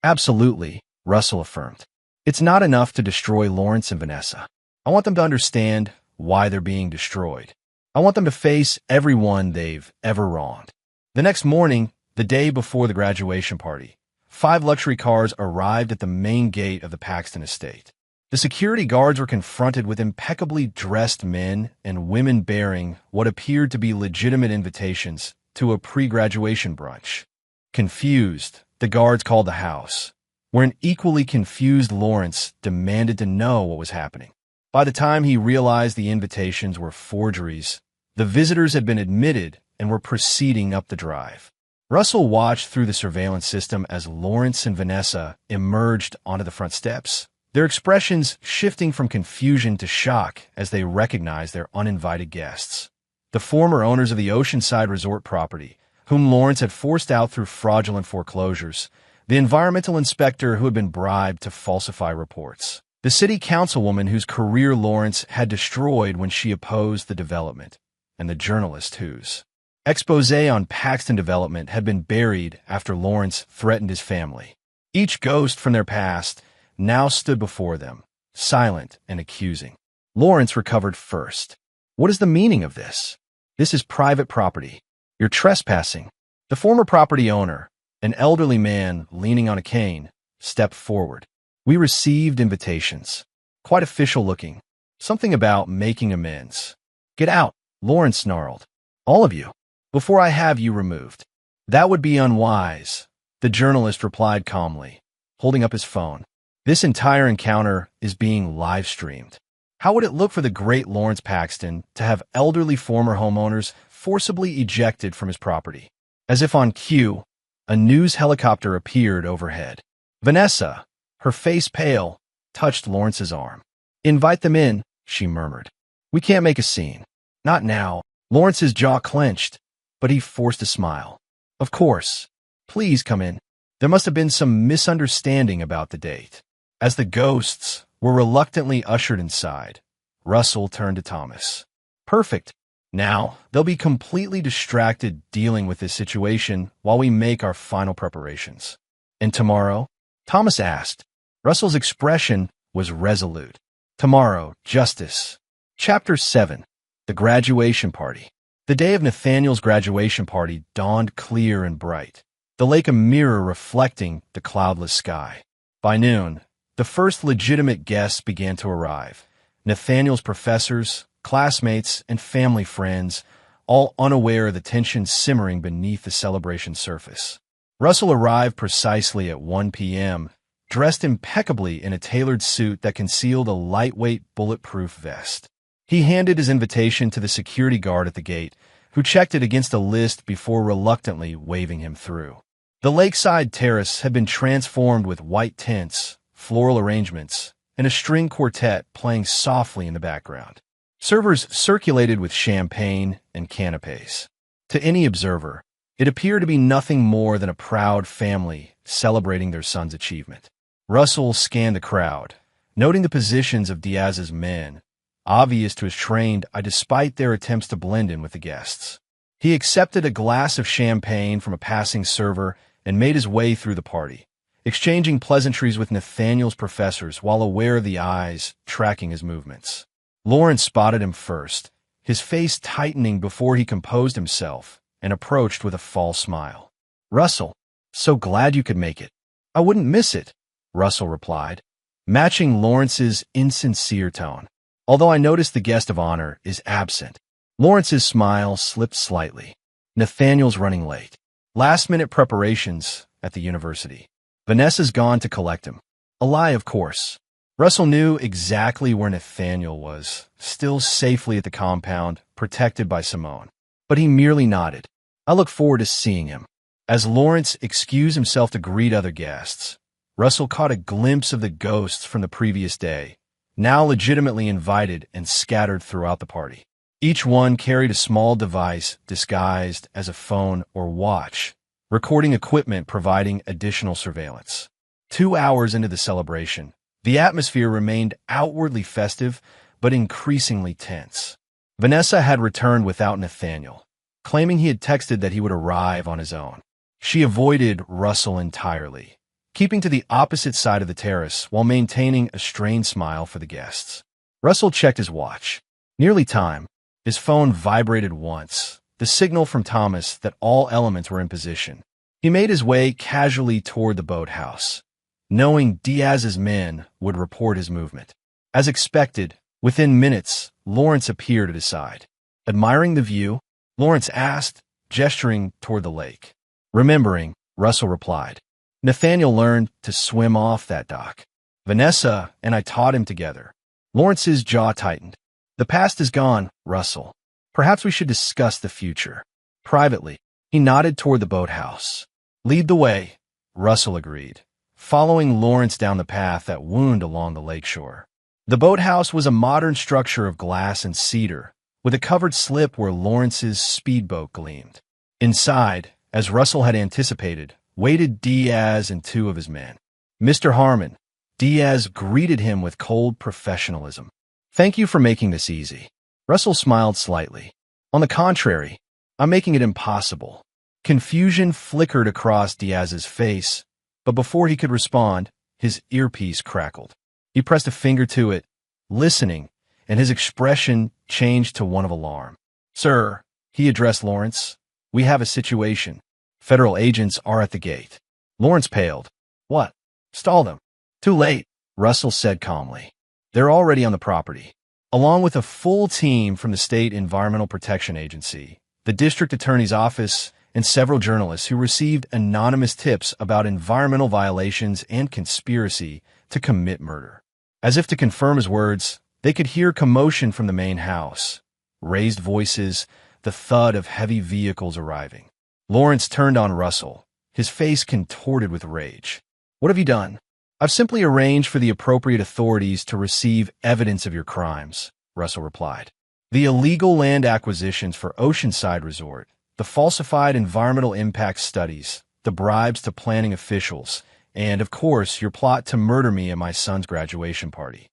Absolutely, Russell affirmed. It's not enough to destroy Lawrence and Vanessa. I want them to understand why they're being destroyed. I want them to face everyone they've ever wronged. The next morning, the day before the graduation party, 5 luxury cars arrived at the main gate of the Paxton estate. The security guards were confronted with impeccably dressed men and women bearing what appeared to be legitimate invitations to a pre-graduation brunch. Confused, the guards called the house, where an equally confused Lawrence demanded to know what was happening. By the time he realized the invitations were forgeries, the visitors had been admitted and were proceeding up the drive. Russell watched through the surveillance system as Lawrence and Vanessa emerged onto the front steps, their expressions shifting from confusion to shock as they recognized their uninvited guests. The former owners of the Oceanside Resort property, whom Lawrence had forced out through fraudulent foreclosures, the environmental inspector who had been bribed to falsify reports, the city councilwoman whose career Lawrence had destroyed when she opposed the development, and the journalist whose expose on Paxton development had been buried after Lawrence threatened his family. Each ghost from their past now stood before them, silent and accusing. Lawrence recovered first. What is the meaning of this? This is private property. You're trespassing. The former property owner, an elderly man leaning on a cane, stepped forward. We received invitations. Quite official looking. Something about making amends. Get out, Lawrence snarled. All of you. Before I have you removed. That would be unwise, the journalist replied calmly, holding up his phone. This entire encounter is being live-streamed. How would it look for the great Lawrence Paxton to have elderly former homeowners forcibly ejected from his property? As if on cue, a news helicopter appeared overhead. Vanessa, her face pale, touched Lawrence's arm. Invite them in, she murmured. We can't make a scene. Not now. Lawrence's jaw clenched, but he forced a smile. Of course. Please come in. There must have been some misunderstanding about the date. As the ghosts were reluctantly ushered inside, Russell turned to Thomas. Perfect. Now, they'll be completely distracted dealing with this situation while we make our final preparations. And tomorrow? Thomas asked. Russell's expression was resolute. Tomorrow, justice. Chapter 7. The Graduation Party. The day of Nathaniel's graduation party dawned clear and bright, the lake a mirror reflecting the cloudless sky. By noon, the first legitimate guests began to arrive. Nathaniel's professors, classmates, and family friends, all unaware of the tension simmering beneath the celebration surface. Russell arrived precisely at 1 p.m., dressed impeccably in a tailored suit that concealed a lightweight, bulletproof vest. He handed his invitation to the security guard at the gate, who checked it against a list before reluctantly waving him through. The lakeside terrace had been transformed with white tents, floral arrangements, and a string quartet playing softly in the background. Servers circulated with champagne and canapes. To any observer, it appeared to be nothing more than a proud family celebrating their son's achievement. Russell scanned the crowd, noting the positions of Diaz's men, obvious to his trained eye despite their attempts to blend in with the guests. He accepted a glass of champagne from a passing server and made his way through the party, exchanging pleasantries with Nathaniel's professors while aware of the eyes tracking his movements. Lawrence spotted him first, his face tightening before he composed himself and approached with a false smile. Russell, so glad you could make it. I wouldn't miss it, Russell replied, matching Lawrence's insincere tone. Although I noticed the guest of honor is absent. Lawrence's smile slipped slightly. Nathaniel's running late. Last-minute preparations at the university. Vanessa's gone to collect him. A lie, of course. Russell knew exactly where Nathaniel was, still safely at the compound, protected by Simone. But he merely nodded. I look forward to seeing him. As Lawrence excused himself to greet other guests, Russell caught a glimpse of the ghosts from the previous day, now legitimately invited and scattered throughout the party. Each one carried a small device disguised as a phone or watch, recording equipment providing additional surveillance. 2 hours into the celebration, the atmosphere remained outwardly festive, but increasingly tense. Vanessa had returned without Nathaniel, claiming he had texted that he would arrive on his own. She avoided Russell entirely, keeping to the opposite side of the terrace while maintaining a strained smile for the guests. Russell checked his watch. Nearly time. His phone vibrated once, the signal from Thomas that all elements were in position. He made his way casually toward the boathouse, knowing Diaz's men would report his movement. As expected, within minutes, Lawrence appeared at his side. Admiring the view, Lawrence asked, gesturing toward the lake. Remembering, Russell replied. Nathaniel learned to swim off that dock. Vanessa and I taught him together. Lawrence's jaw tightened. The past is gone, Russell. Perhaps we should discuss the future. Privately, he nodded toward the boathouse. Lead the way, Russell agreed, following Lawrence down the path that wound along the lakeshore. The boathouse was a modern structure of glass and cedar, with a covered slip where Lawrence's speedboat gleamed. Inside, as Russell had anticipated, waited Diaz and two of his men. "Mr. Harmon," Diaz greeted him with cold professionalism. "Thank you for making this easy." Russell smiled slightly. "On the contrary, I'm making it impossible." Confusion flickered across Diaz's face, but before he could respond, his earpiece crackled. He pressed a finger to it, listening, and his expression changed to one of alarm. "Sir," he addressed Lawrence, "we have a situation. Federal agents are at the gate." Lawrence paled. "What? Stall them." "Too late," Russell said calmly. "They're already on the property." Along with a full team from the State Environmental Protection Agency, the district attorney's office, and several journalists who received anonymous tips about environmental violations and conspiracy to commit murder. As if to confirm his words, they could hear commotion from the main house, raised voices, the thud of heavy vehicles arriving. Lawrence turned on Russell, his face contorted with rage. "What have you done?" "I've simply arranged for the appropriate authorities to receive evidence of your crimes," Russell replied. "The illegal land acquisitions for Oceanside Resort, the falsified environmental impact studies, the bribes to planning officials, and, of course, your plot to murder me at my son's graduation party."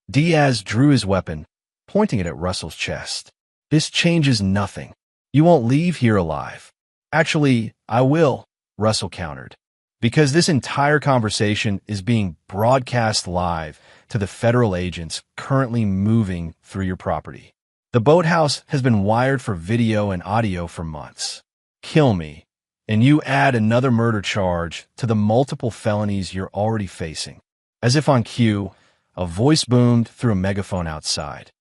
Diaz drew his weapon, pointing it at Russell's chest. "This changes nothing. You won't leave here alive." "Actually, I will," Russell countered, "because this entire conversation is being broadcast live to the federal agents currently moving through your property. The boathouse has been wired for video and audio for months. Kill me, and you add another murder charge to the multiple felonies you're already facing." As if on cue, a voice boomed through a megaphone outside.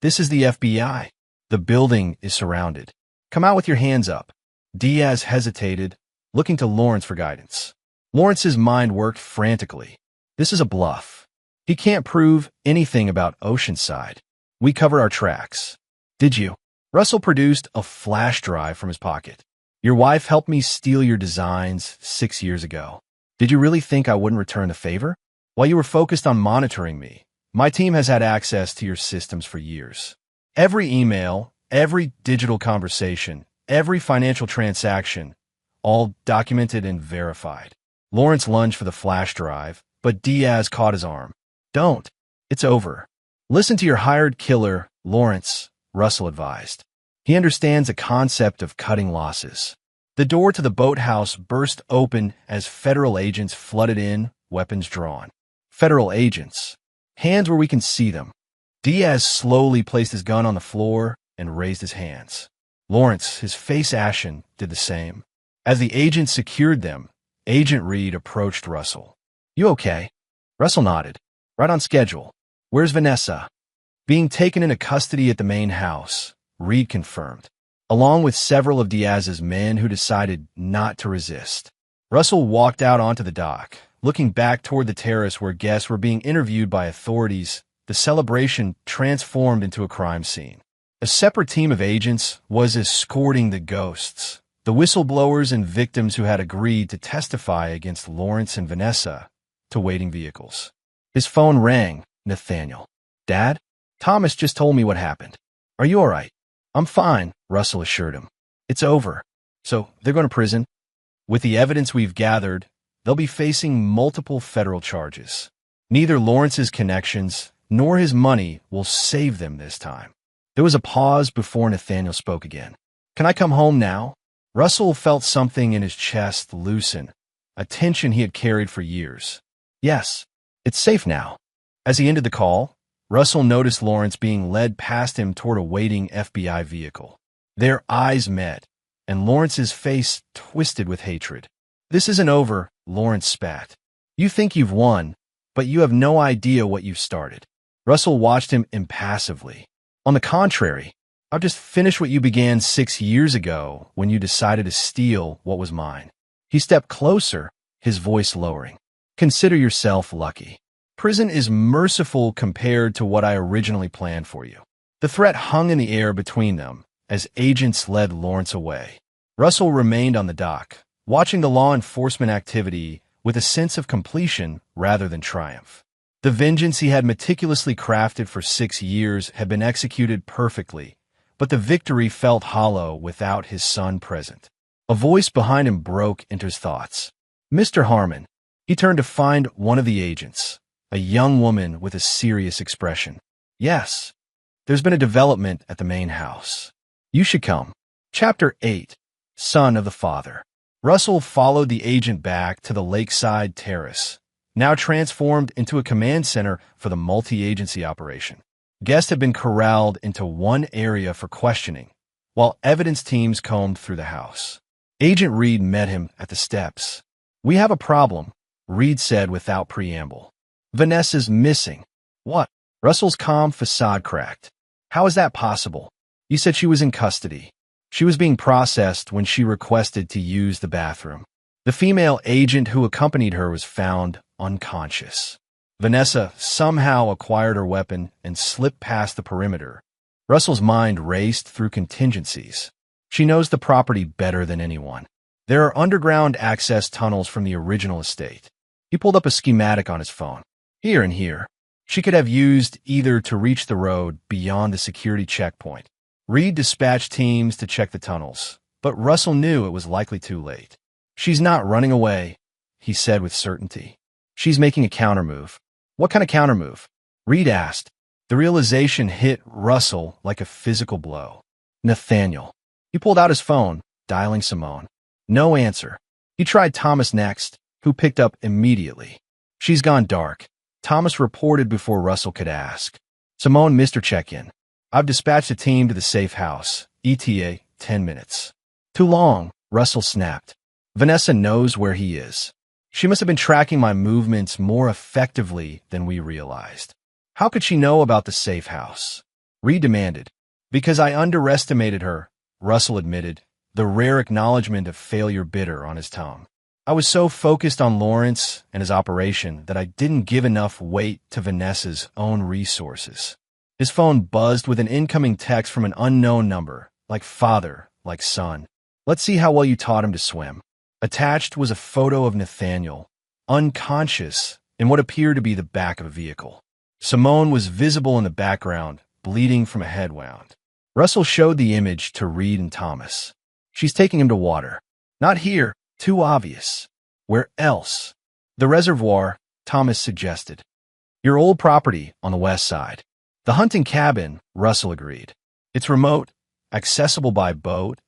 "This is the FBI. The building is surrounded. Come out with your hands up." Diaz hesitated, looking to Lawrence for guidance. Lawrence's mind worked frantically. "This is a bluff. He can't prove anything about Oceanside. We covered our tracks." "Did you?" Russell produced a flash drive from his pocket. "Your wife helped me steal your designs 6 years ago. Did you really think I wouldn't return the favor? While you were focused on monitoring me, my team has had access to your systems for years. Every email, every digital conversation, every financial transaction, all documented and verified." Lawrence lunged for the flash drive, but Diaz caught his arm. "Don't. It's over." "Listen to your hired killer, Lawrence," Russell advised. "He understands the concept of cutting losses." The door to the boathouse burst open as federal agents flooded in, weapons drawn. Federal agents. Hands where we can see them. Diaz slowly placed his gun on the floor and raised his hands. Lawrence, his face ashen, did the same. As the agents secured them, Agent Reed approached Russell. "You okay?" Russell nodded. "Right on schedule." "Where's Vanessa?" "Being taken into custody at the main house," Reed confirmed, along with several of Diaz's men who decided not to resist. Russell walked out onto the dock, looking back toward the terrace where guests were being interviewed by authorities. The celebration transformed into a crime scene. A separate team of agents was escorting the ghosts, the whistleblowers and victims who had agreed to testify against Lawrence and Vanessa, to waiting vehicles. His phone rang. "Nathaniel." "Dad? Thomas just told me what happened. Are you all right?" "I'm fine," Russell assured him. "It's over." "So they're going to prison?" "With the evidence we've gathered, they'll be facing multiple federal charges. Neither Lawrence's connections nor his money will save them this time." There was a pause before Nathaniel spoke again. "Can I come home now?" Russell felt something in his chest loosen, a tension he had carried for years. "Yes, it's safe now." As he ended the call, Russell noticed Lawrence being led past him toward a waiting FBI vehicle. Their eyes met, and Lawrence's face twisted with hatred. "This isn't over," Lawrence spat. "You think you've won, but you have no idea what you've started." Russell watched him impassively. "On the contrary, I've just finished what you began 6 years ago when you decided to steal what was mine." He stepped closer, his voice lowering. "Consider yourself lucky. Prison is merciful compared to what I originally planned for you." The threat hung in the air between them as agents led Lawrence away. Russell remained on the dock, watching the law enforcement activity with a sense of completion rather than triumph. The vengeance he had meticulously crafted for 6 years had been executed perfectly, but the victory felt hollow without his son present. A voice behind him broke into his thoughts. Mr. Harmon. He turned to find one of the agents, a young woman with a serious expression. Yes, there's been a development at the main house. You should come. Chapter 8. Son of the Father. Russell followed the agent back to the lakeside terrace, now transformed into a command center for the multi-agency operation. Guests had been corralled into one area for questioning, while evidence teams combed through the house. Agent Reed met him at the steps. We have a problem, Reed said without preamble. Vanessa's missing. What? Russell's calm facade cracked. How is that possible? You said she was in custody. She was being processed when she requested to use the bathroom. The female agent who accompanied her was found unconscious. Vanessa somehow acquired her weapon and slipped past the perimeter. Russell's mind raced through contingencies. She knows the property better than anyone. There are underground access tunnels from the original estate. He pulled up a schematic on his phone. Here and here. She could have used either to reach the road beyond the security checkpoint. Reed dispatched teams to check the tunnels, but Russell knew it was likely too late. She's not running away, he said with certainty. She's making a countermove. What kind of countermove? Reed asked. The realization hit Russell like a physical blow. Nathaniel. He pulled out his phone, dialing Simone. No answer. He tried Thomas next, who picked up immediately. She's gone dark. Thomas reported before Russell could ask. Simone missed her check-in. I've dispatched a team to the safe house. ETA, 10 minutes. Too long, Russell snapped. Vanessa knows where he is. She must have been tracking my movements more effectively than we realized. How could she know about the safe house? Reed demanded. Because I underestimated her, Russell admitted, the rare acknowledgement of failure bitter on his tongue. I was so focused on Lawrence and his operation that I didn't give enough weight to Vanessa's own resources. His phone buzzed with an incoming text from an unknown number, like father, like son. Let's see how well you taught him to swim. Attached was a photo of Nathaniel, unconscious in what appeared to be the back of a vehicle. Simone was visible in the background, bleeding from a head wound. Russell showed the image to Reed and Thomas. She's taking him to water. Not here, too obvious. Where else? The reservoir, Thomas suggested. Your old property on the west side. The hunting cabin, Russell agreed. It's remote, accessible by boat,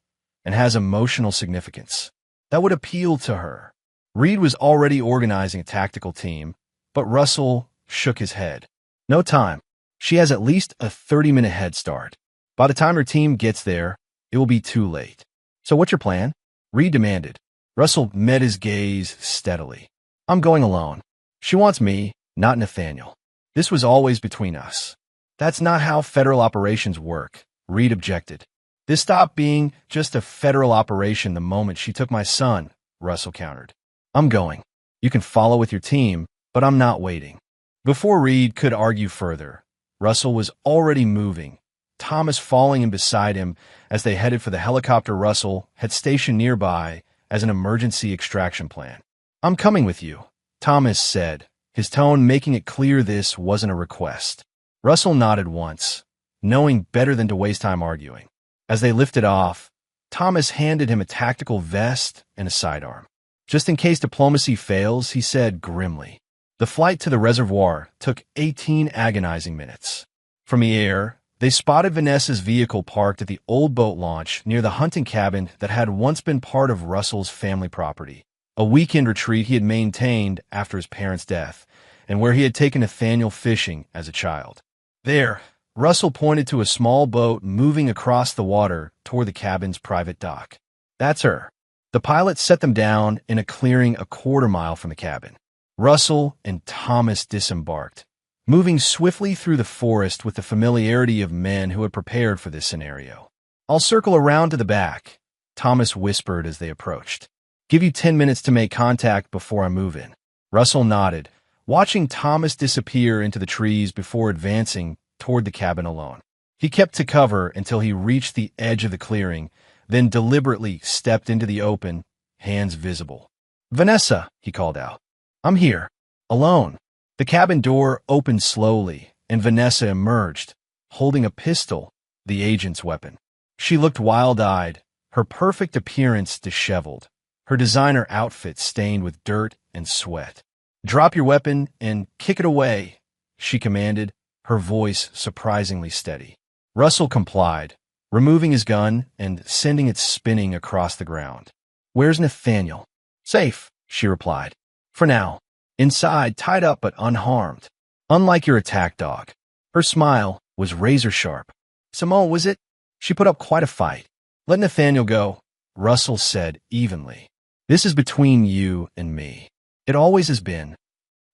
and has emotional significance. That would appeal to her. Reed was already organizing a tactical team, but Russell shook his head. No time. She has at least a 30-minute head start. By the time her team gets there, it will be too late. So what's your plan? Reed demanded. Russell met his gaze steadily. I'm going alone. She wants me, not Nathaniel. This was always between us. That's not how federal operations work, Reed objected. This stopped being just a federal operation the moment she took my son, Russell countered. I'm going. You can follow with your team, but I'm not waiting. Before Reed could argue further, Russell was already moving, Thomas falling in beside him as they headed for the helicopter Russell had stationed nearby as an emergency extraction plan. I'm coming with you, Thomas said, his tone making it clear this wasn't a request. Russell nodded once, knowing better than to waste time arguing. As they lifted off, Thomas handed him a tactical vest and a sidearm. Just in case diplomacy fails, he said grimly. The flight to the reservoir took 18 agonizing minutes. From the air, they spotted Vanessa's vehicle parked at the old boat launch near the hunting cabin that had once been part of Russell's family property, a weekend retreat he had maintained after his parents' death, and where he had taken Nathaniel fishing as a child. There, Russell pointed to a small boat moving across the water toward the cabin's private dock. That's her. The pilot set them down in a clearing a quarter-mile from the cabin. Russell and Thomas disembarked, moving swiftly through the forest with the familiarity of men who had prepared for this scenario. I'll circle around to the back, Thomas whispered as they approached. Give you 10 minutes to make contact before I move in. Russell nodded, watching Thomas disappear into the trees before advancing toward the cabin alone. He kept to cover until he reached the edge of the clearing, then deliberately stepped into the open, hands visible. Vanessa, he called out. I'm here, alone. The cabin door opened slowly, and Vanessa emerged, holding a pistol, the agent's weapon. She looked wild-eyed, her perfect appearance disheveled, her designer outfit stained with dirt and sweat. "Drop your weapon and kick it away," she commanded, her voice surprisingly steady. Russell complied, removing his gun and sending it spinning across the ground. "Where's Nathaniel?" "Safe," she replied. "For now. Inside, tied up but unharmed. Unlike your attack dog." Her smile was razor-sharp. "Simone, was it?" She put up quite a fight. "Let Nathaniel go," Russell said evenly. "This is between you and me. It always has been."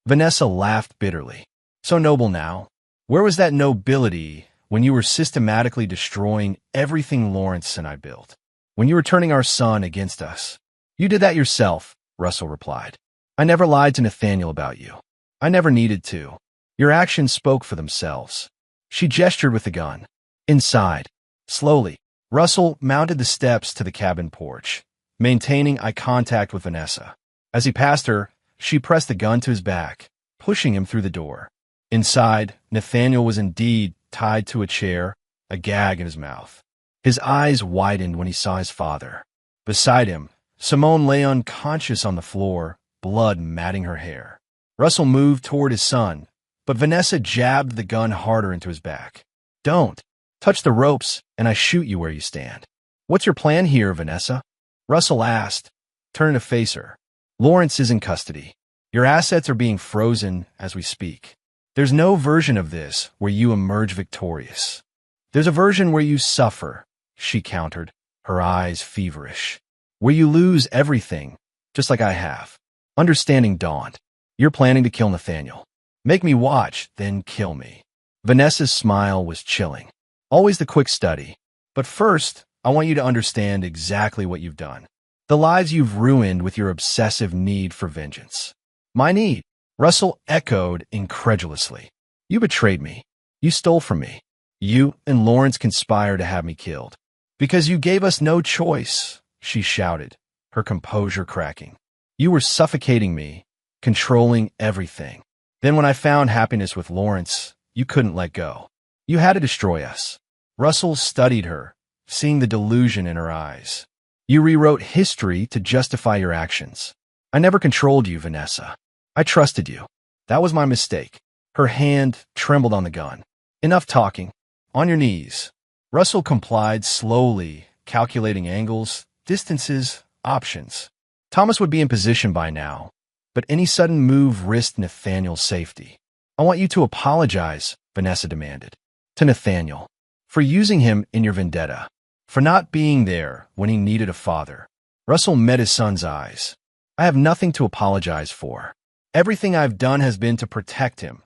Vanessa laughed bitterly. "So noble now. Where was that nobility when you were systematically destroying everything Lawrence and I built? When you were turning our son against us?" "You did that yourself," Russell replied. "I never lied to Nathaniel about you. I never needed to. Your actions spoke for themselves." She gestured with the gun. Inside. Slowly, Russell mounted the steps to the cabin porch, maintaining eye contact with Vanessa. As he passed her, she pressed the gun to his back, pushing him through the door. Inside, Nathaniel was indeed tied to a chair, a gag in his mouth. His eyes widened when he saw his father. Beside him, Simone lay unconscious on the floor, blood matting her hair. Russell moved toward his son, but Vanessa jabbed the gun harder into his back. "Don't. Touch the ropes, and I shoot you where you stand." "What's your plan here, Vanessa?" Russell asked, turning to face her. "Lawrence is in custody. Your assets are being frozen as we speak. There's no version of this where you emerge victorious. There's a version where you suffer," she countered, her eyes feverish. "Where you lose everything, just like I have." Understanding dawned. "You're planning to kill Nathaniel. Make me watch, then kill me." Vanessa's smile was chilling. "Always the quick study. But first, I want you to understand exactly what you've done. The lives you've ruined with your obsessive need for vengeance." "My need?" Russell echoed incredulously. "You betrayed me. You stole from me. You and Lawrence conspired to have me killed. Because you gave us no choice," she shouted, her composure cracking. "You were suffocating me, controlling everything. Then when I found happiness with Lawrence, you couldn't let go. You had to destroy us." Russell studied her, seeing the delusion in her eyes. "You rewrote history to justify your actions. I never controlled you, Vanessa. I trusted you. That was my mistake." Her hand trembled on the gun. "Enough talking. On your knees." Russell complied slowly, calculating angles, distances, options. Thomas would be in position by now, but any sudden move risked Nathaniel's safety. "I want you to apologize," Vanessa demanded. "To Nathaniel. For using him in your vendetta. For not being there when he needed a father." Russell met his son's eyes. "I have nothing to apologize for. Everything I've done has been to protect him.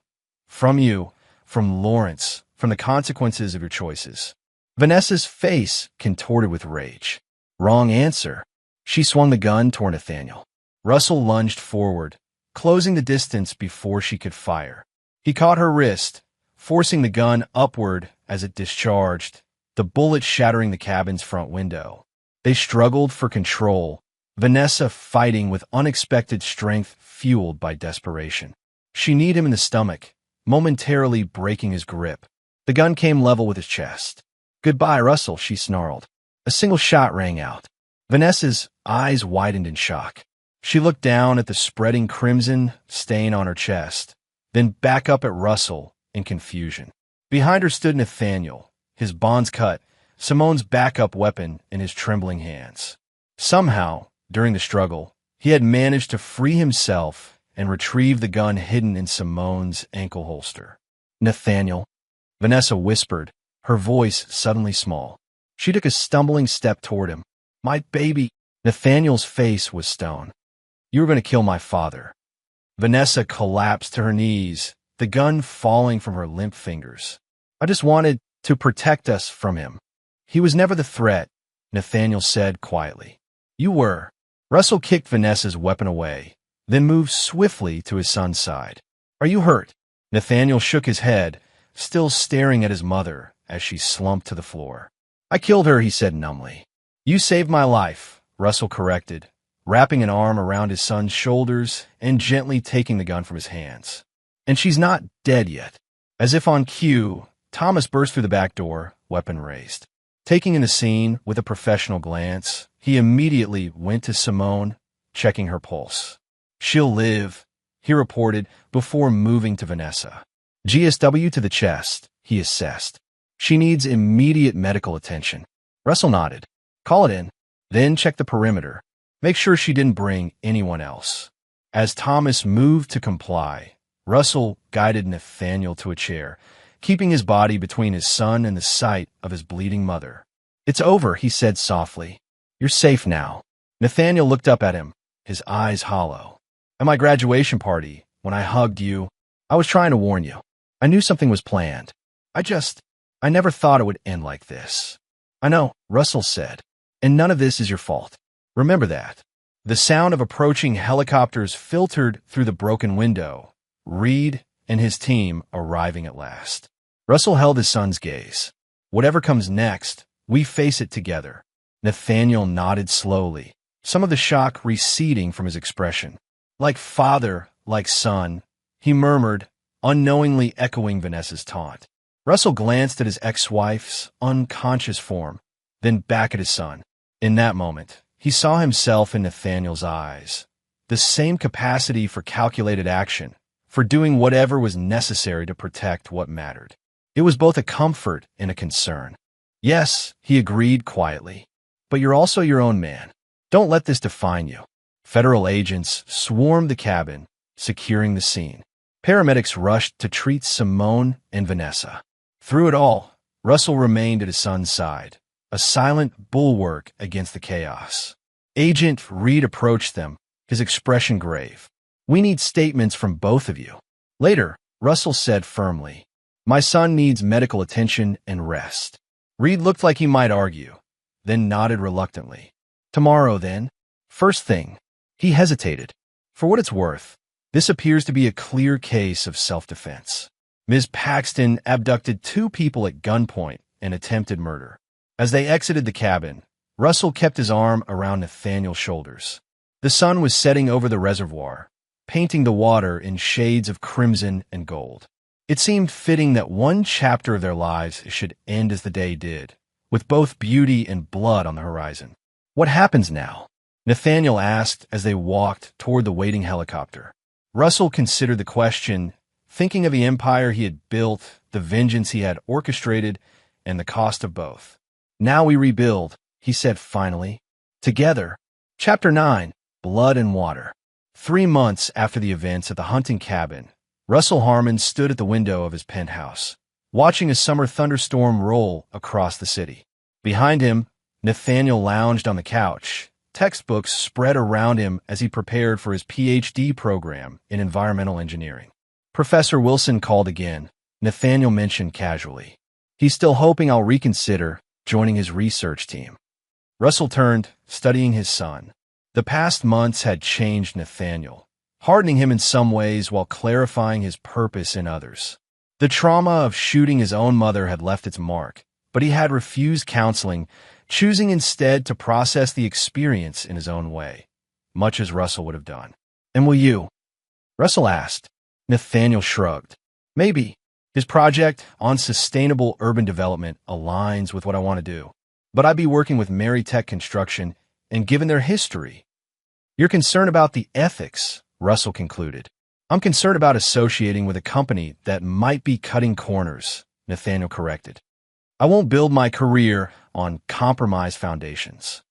From you, from Lawrence, from the consequences of your choices." Vanessa's face contorted with rage. "Wrong answer." She swung the gun toward Nathaniel. Russell lunged forward, closing the distance before she could fire. He caught her wrist, forcing the gun upward as it discharged, the bullet shattering the cabin's front window. They struggled for control, Vanessa fighting with unexpected strength fueled by desperation. She kneed him in the stomach, momentarily breaking his grip. The gun came level with his chest. "Goodbye, Russell," she snarled. A single shot rang out. Vanessa's eyes widened in shock. She looked down at the spreading crimson stain on her chest, then back up at Russell in confusion. Behind her stood Nathaniel, his bonds cut, Simone's backup weapon in his trembling hands. Somehow, during the struggle, he had managed to free himself and retrieve the gun hidden in Simone's ankle holster. "Nathaniel," Vanessa whispered, her voice suddenly small. She took a stumbling step toward him. "My baby." Nathaniel's face was stone. "You were going to kill my father." Vanessa collapsed to her knees, the gun falling from her limp fingers. "I just wanted to protect us from him. He was never the threat," Nathaniel said quietly. "You were." Russell kicked Vanessa's weapon away, then moved swiftly to his son's side. "Are you hurt?" Nathaniel shook his head, still staring at his mother as she slumped to the floor. "I killed her," he said numbly. "You saved my life," Russell corrected, wrapping an arm around his son's shoulders and gently taking the gun from his hands. "And she's not dead yet." As if on cue, Thomas burst through the back door, weapon raised. Taking in the scene with a professional glance, he immediately went to Simone, checking her pulse. "She'll live," he reported before moving to Vanessa. "GSW to the chest," he assessed. "She needs immediate medical attention." Russell nodded. "Call it in. Then check the perimeter. Make sure she didn't bring anyone else." As Thomas moved to comply, Russell guided Nathaniel to a chair, keeping his body between his son and the sight of his bleeding mother. "It's over," he said softly. "You're safe now." Nathaniel looked up at him, his eyes hollow. "At my graduation party, when I hugged you, I was trying to warn you. I knew something was planned. I never thought it would end like this." "I know," Russell said, "and none of this is your fault. Remember that." The sound of approaching helicopters filtered through the broken window, Reed and his team arriving at last. Russell held his son's gaze. "Whatever comes next, we face it together." Nathaniel nodded slowly, some of the shock receding from his expression. "Like father, like son," he murmured, unknowingly echoing Vanessa's taunt. Russell glanced at his ex-wife's unconscious form, then back at his son. In that moment, he saw himself in Nathaniel's eyes. The same capacity for calculated action, for doing whatever was necessary to protect what mattered. It was both a comfort and a concern. "Yes," he agreed quietly, "but you're also your own man. Don't let this define you." Federal agents swarmed the cabin, securing the scene. Paramedics rushed to treat Simone and Vanessa. Through it all, Russell remained at his son's side, a silent bulwark against the chaos. Agent Reed approached them, his expression grave. "We need statements from both of you." Later, Russell said firmly, "My son needs medical attention and rest." Reed looked like he might argue, then nodded reluctantly. "Tomorrow, then?" "First thing." He hesitated. "For what it's worth, this appears to be a clear case of self-defense. Ms. Paxton abducted 2 people at gunpoint and attempted murder." As they exited the cabin, Russell kept his arm around Nathaniel's shoulders. The sun was setting over the reservoir, painting the water in shades of crimson and gold. It seemed fitting that one chapter of their lives should end as the day did, with both beauty and blood on the horizon. "What happens now?" Nathaniel asked as they walked toward the waiting helicopter. Russell considered the question, thinking of the empire he had built, the vengeance he had orchestrated, and the cost of both. "Now we rebuild," he said finally. "Together." Chapter 9, Blood and Water. 3 months after the events at the hunting cabin, Russell Harmon stood at the window of his penthouse, watching a summer thunderstorm roll across the city. Behind him, Nathaniel lounged on the couch, textbooks spread around him as he prepared for his PhD program in environmental engineering. "Professor Wilson called again," Nathaniel mentioned casually. "He's still hoping I'll reconsider joining his research team." Russell turned, studying his son. The past months had changed Nathaniel, hardening him in some ways while clarifying his purpose in others. The trauma of shooting his own mother had left its mark, but he had refused counseling, choosing instead to process the experience in his own way, much as Russell would have done. "And will you?" Russell asked. Nathaniel shrugged. "Maybe. His project on sustainable urban development aligns with what I want to do. But I'd be working with Maritech Construction, and given their history..." "You're concerned about the ethics," Russell concluded. "I'm concerned about associating with a company that might be cutting corners," Nathaniel corrected. "I won't build my career on compromised foundations."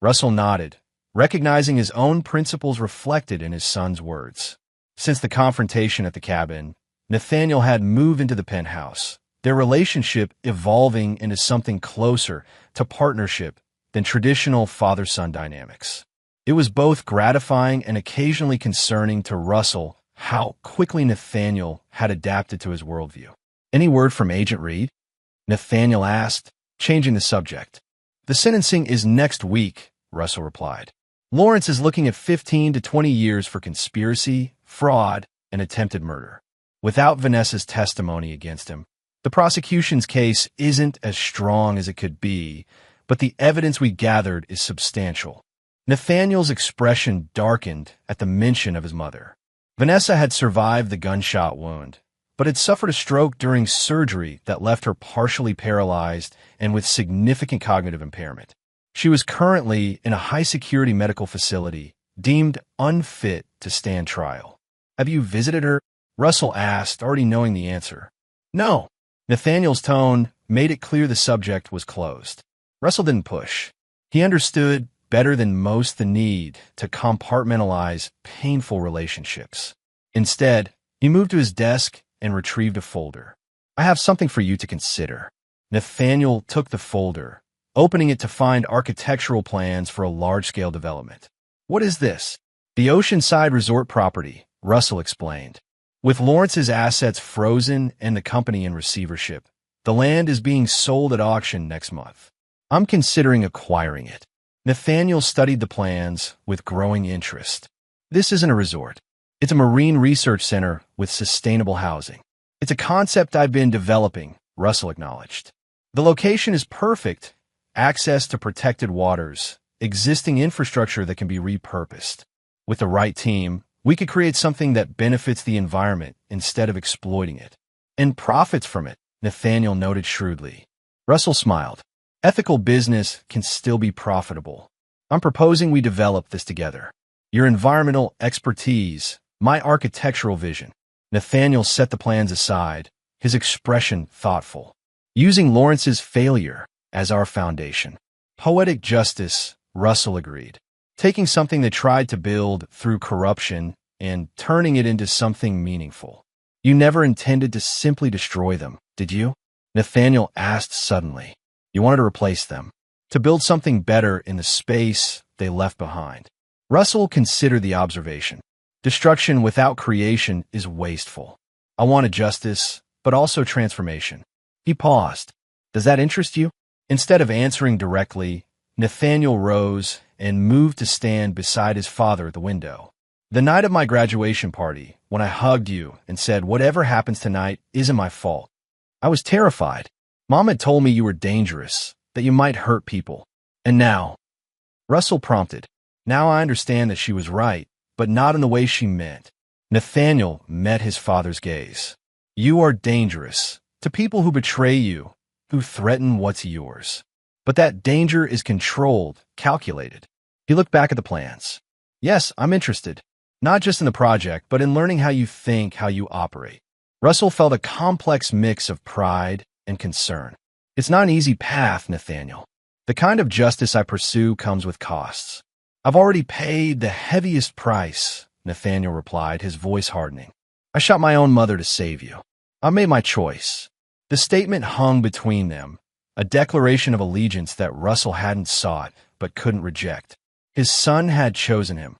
Russell nodded, recognizing his own principles reflected in his son's words. Since the confrontation at the cabin, Nathaniel had moved into the penthouse, their relationship evolving into something closer to partnership than traditional father-son dynamics. It was both gratifying and occasionally concerning to Russell how quickly Nathaniel had adapted to his worldview. "Any word from Agent Reed?" Nathaniel asked, changing the subject. "The sentencing is next week," Russell replied. "Lawrence is looking at 15 to 20 years for conspiracy, fraud, and attempted murder. Without Vanessa's testimony against him, the prosecution's case isn't as strong as it could be, but the evidence we gathered is substantial." Nathaniel's expression darkened at the mention of his mother. Vanessa had survived the gunshot wound, but had suffered a stroke during surgery that left her partially paralyzed and with significant cognitive impairment. She was currently in a high-security medical facility, deemed unfit to stand trial. Have you visited her? Russell asked, already knowing the answer. No. Nathaniel's tone made it clear the subject was closed. Russell didn't push. He understood better than most the need to compartmentalize painful relationships. Instead, he moved to his desk and retrieved a folder. I have something for you to consider. Nathaniel took the folder, opening it to find architectural plans for a large-scale development. What is this? The Oceanside Resort property, Russell explained. With Lawrence's assets frozen and the company in receivership, the land is being sold at auction next month. I'm considering acquiring it. Nathaniel studied the plans with growing interest. This isn't a resort. It's a marine research center with sustainable housing. It's a concept I've been developing, Russell acknowledged. The location is perfect. Access to protected waters, existing infrastructure that can be repurposed. With the right team, we could create something that benefits the environment instead of exploiting it. And profits from it, Nathaniel noted shrewdly. Russell smiled. Ethical business can still be profitable. I'm proposing we develop this together. Your environmental expertise, my architectural vision. Nathaniel set the plans aside, his expression thoughtful. Using Lawrence's failure as our foundation. Poetic justice, Russell agreed. Taking something they tried to build through corruption and turning it into something meaningful. You never intended to simply destroy them, did you? Nathaniel asked suddenly. You wanted to replace them, to build something better in the space they left behind. Russell considered the observation. Destruction without creation is wasteful. I wanted justice, but also transformation. He paused. Does that interest you? Instead of answering directly, Nathaniel rose and moved to stand beside his father at the window. The night of my graduation party, when I hugged you and said, whatever happens tonight isn't my fault, I was terrified. Mom had told me you were dangerous, that you might hurt people. And now, Russell prompted. Now I understand that she was right, but not in the way she meant. Nathaniel met his father's gaze. You are dangerous to people who betray you, who threaten what's yours. But that danger is controlled, calculated. He looked back at the plans. Yes, I'm interested. Not just in the project, but in learning how you think, how you operate. Russell felt a complex mix of pride and concern. It's not an easy path, Nathaniel. The kind of justice I pursue comes with costs. I've already paid the heaviest price, Nathaniel replied, his voice hardening. I shot my own mother to save you. I made my choice. The statement hung between them, a declaration of allegiance that Russell hadn't sought but couldn't reject. His son had chosen him.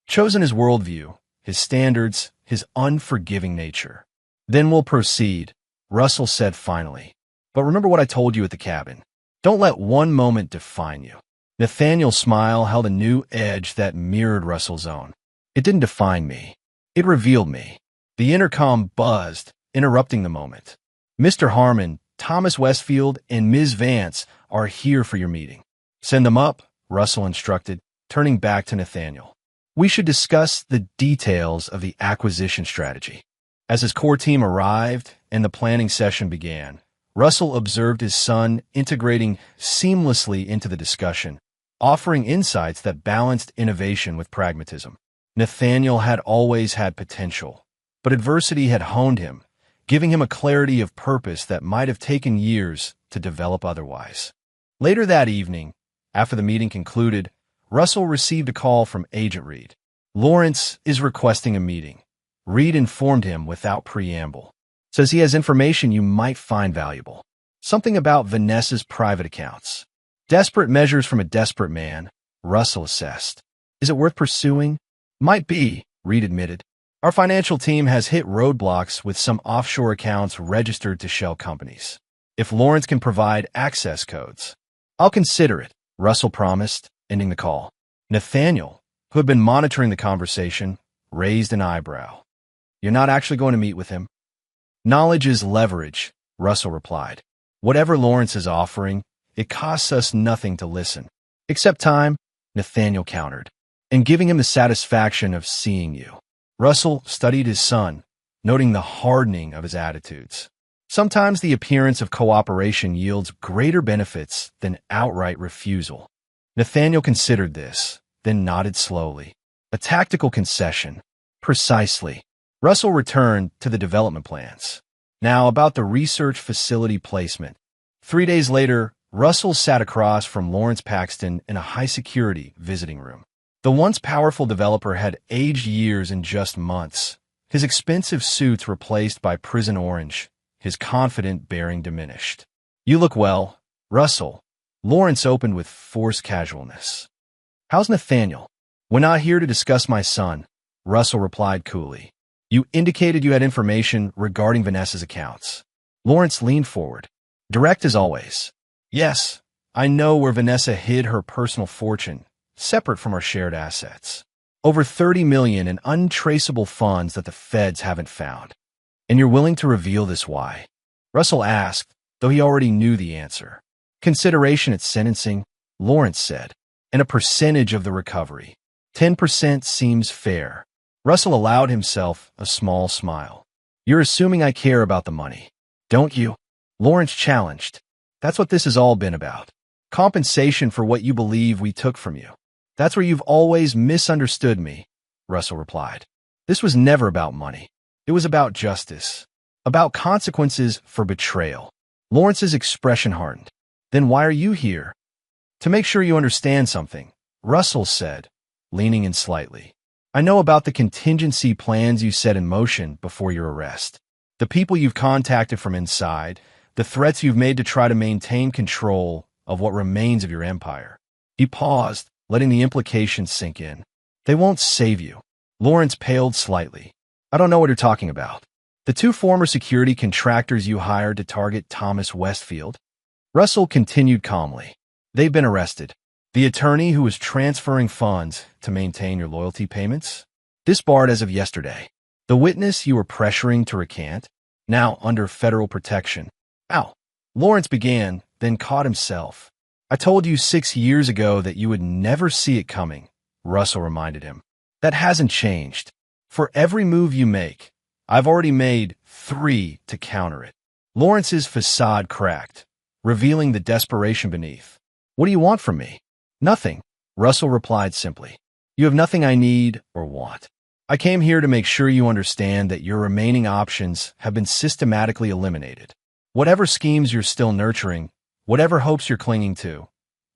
Chosen his worldview, his standards, his unforgiving nature. Then we'll proceed, Russell said finally. But remember what I told you at the cabin. Don't let one moment define you. Nathaniel's smile held a new edge that mirrored Russell's own. It didn't define me. It revealed me. The intercom buzzed, interrupting the moment. Mr. Harmon, Thomas Westfield, and Ms. Vance are here for your meeting. Send them up, Russell instructed, turning back to Nathaniel. We should discuss the details of the acquisition strategy. As his core team arrived and the planning session began, Russell observed his son integrating seamlessly into the discussion, offering insights that balanced innovation with pragmatism. Nathaniel had always had potential, but adversity had honed him, giving him a clarity of purpose that might have taken years to develop otherwise. Later that evening, after the meeting concluded, Russell received a call from Agent Reed. Lawrence is requesting a meeting. Reed informed him without preamble. Says he has information you might find valuable. Something about Vanessa's private accounts. Desperate measures from a desperate man, Russell assessed. Is it worth pursuing? Might be, Reed admitted. Our financial team has hit roadblocks with some offshore accounts registered to shell companies. If Lawrence can provide access codes, I'll consider it, Russell promised, ending the call. Nathaniel, who had been monitoring the conversation, raised an eyebrow. You're not actually going to meet with him? Knowledge is leverage, Russell replied. Whatever Lawrence is offering, it costs us nothing to listen. Except time, Nathaniel countered, and giving him the satisfaction of seeing you. Russell studied his son, noting the hardening of his attitudes. Sometimes the appearance of cooperation yields greater benefits than outright refusal. Nathaniel considered this, then nodded slowly. A tactical concession. Precisely. Russell returned to the development plans. Now about the research facility placement. 3 days later, Russell sat across from Lawrence Paxton in a high-security visiting room. The once powerful developer had aged years in just months, his expensive suits replaced by prison orange, his confident bearing diminished. "You look well, Russell." Lawrence opened with forced casualness. "How's Nathaniel?" "We're not here to discuss my son," Russell replied coolly. "You indicated you had information regarding Vanessa's accounts." Lawrence leaned forward, direct as always. "Yes, I know where Vanessa hid her personal fortune, separate from our shared assets. Over 30 million in untraceable funds that the feds haven't found. And you're willing to reveal this why?" Russell asked, though he already knew the answer. "Consideration at sentencing," Lawrence said, "and a percentage of the recovery. 10% seems fair." Russell allowed himself a small smile. "You're assuming I care about the money, don't you?" Lawrence challenged. "That's what this has all been about. Compensation for what you believe we took from you." "That's where you've always misunderstood me," Russell replied. "This was never about money. It was about justice, about consequences for betrayal." Lawrence's expression hardened. "Then why are you here?" "To make sure you understand something," Russell said, leaning in slightly. "I know about the contingency plans you set in motion before your arrest, the people you've contacted from inside, the threats you've made to try to maintain control of what remains of your empire." He paused, letting the implications sink in. "They won't save you." Lawrence paled slightly. "I don't know what you're talking about." "The 2 former security contractors you hired to target Thomas Westfield?" Russell continued calmly. "They've been arrested. The attorney who was transferring funds to maintain your loyalty payments? Disbarred as of yesterday. The witness you were pressuring to recant? Now under federal protection." "Ow!" Lawrence began, then caught himself. "I told you 6 years ago that you would never see it coming," Russell reminded him. "That hasn't changed. For every move you make, I've already made 3 to counter it." Lawrence's facade cracked, revealing the desperation beneath. "What do you want from me?" "Nothing," Russell replied simply. "You have nothing I need or want. I came here to make sure you understand that your remaining options have been systematically eliminated. Whatever schemes you're still nurturing, whatever hopes you're clinging to,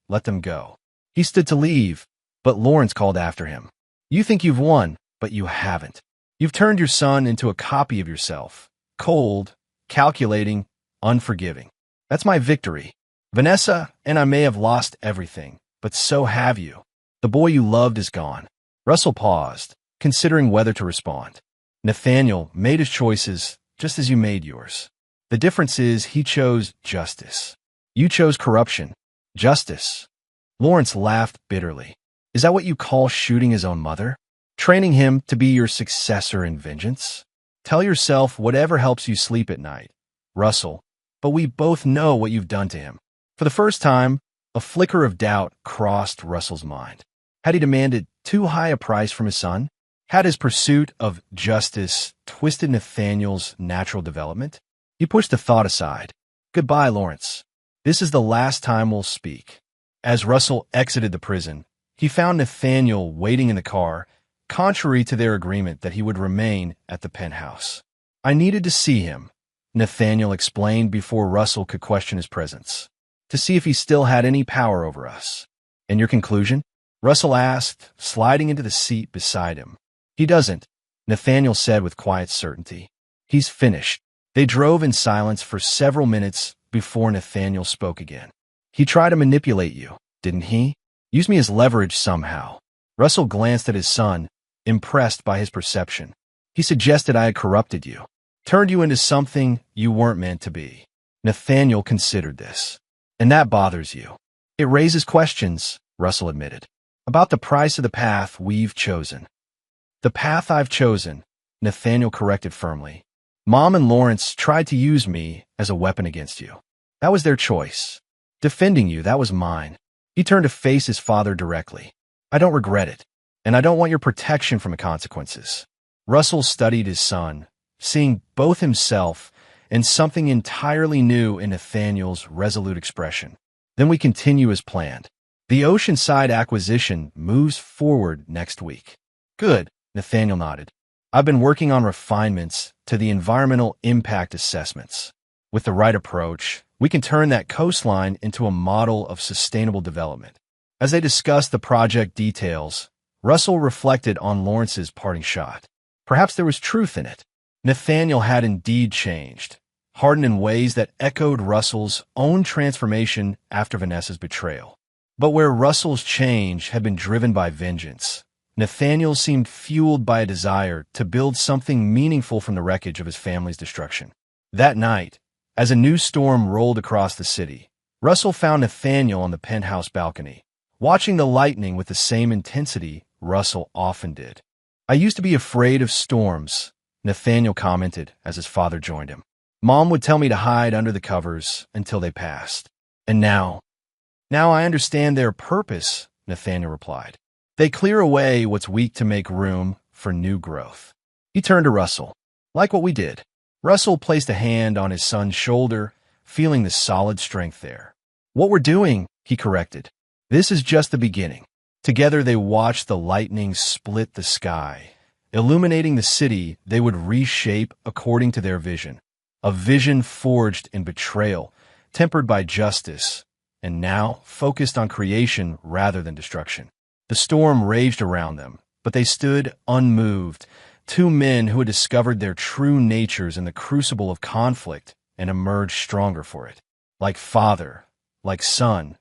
let them go." He stood to leave, but Lawrence called after him. "You think you've won, but you haven't. You've turned your son into a copy of yourself. Cold, calculating, unforgiving. That's my victory. Vanessa and I may have lost everything, but so have you. The boy you loved is gone." Russell paused, considering whether to respond. "Nathaniel made his choices just as you made yours. The difference is he chose justice. You chose corruption. Justice." Lawrence laughed bitterly. "Is that what you call shooting his own mother? Training him to be your successor in vengeance? Tell yourself whatever helps you sleep at night, Russell, but we both know what you've done to him." For the first time, a flicker of doubt crossed Russell's mind. Had he demanded too high a price from his son? Had his pursuit of justice twisted Nathaniel's natural development? He pushed the thought aside. "Goodbye, Lawrence. This is the last time we'll speak." As Russell exited the prison, he found Nathaniel waiting in the car, contrary to their agreement that he would remain at the penthouse. "I needed to see him," Nathaniel explained before Russell could question his presence, "to see if he still had any power over us." "And your conclusion?" Russell asked, sliding into the seat beside him. "He doesn't," Nathaniel said with quiet certainty. "He's finished." They drove in silence for several minutes before Nathaniel spoke again. "He tried to manipulate you, didn't he? Use me as leverage somehow." Russell glanced at his son, impressed by his perception. "He suggested I had corrupted you, turned you into something you weren't meant to be." Nathaniel considered this. "And that bothers you." "It raises questions," Russell admitted, "about the price of the path we've chosen." "The path I've chosen," Nathaniel corrected firmly. "Mom and Lawrence tried to use me as a weapon against you. That was their choice. Defending you, that was mine." He turned to face his father directly. "I don't regret it, and I don't want your protection from the consequences." Russell studied his son, seeing both himself and something entirely new in Nathaniel's resolute expression. Then we continue as planned. The Oceanside acquisition moves forward next week. Good, Nathaniel nodded. I've been working on refinements to the environmental impact assessments. With the right approach, we can turn that coastline into a model of sustainable development. As they discussed the project details, Russell reflected on Lawrence's parting shot. Perhaps there was truth in it. Nathaniel had indeed changed, hardened in ways that echoed Russell's own transformation after Vanessa's betrayal. But where Russell's change had been driven by vengeance, Nathaniel seemed fueled by a desire to build something meaningful from the wreckage of his family's destruction. That night, as a new storm rolled across the city, Russell found Nathaniel on the penthouse balcony, watching the lightning with the same intensity Russell often did. I used to be afraid of storms, Nathaniel commented as his father joined him. Mom would tell me to hide under the covers until they passed. And now I understand their purpose, Nathaniel replied. They clear away what's weak to make room for new growth. He turned to Russell. Like what we did. Russell placed a hand on his son's shoulder, feeling the solid strength there. What we're doing, he corrected. This is just the beginning. Together they watched the lightning split the sky, illuminating the city they would reshape according to their vision. A vision forged in betrayal, tempered by justice, and now focused on creation rather than destruction. The storm raged around them, but they stood unmoved, two men who had discovered their true natures in the crucible of conflict and emerged stronger for it. Like father, like son,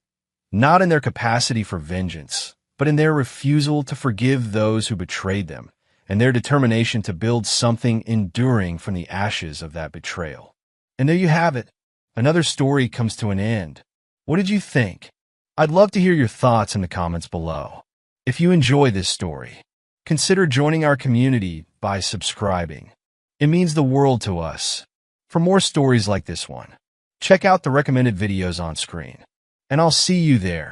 not in their capacity for vengeance, but in their refusal to forgive those who betrayed them, and their determination to build something enduring from the ashes of that betrayal. And there you have it. Another story comes to an end. What did you think? I'd love to hear your thoughts in the comments below. If you enjoy this story, consider joining our community by subscribing. It means the world to us. For more stories like this one, check out the recommended videos on screen. And I'll see you there.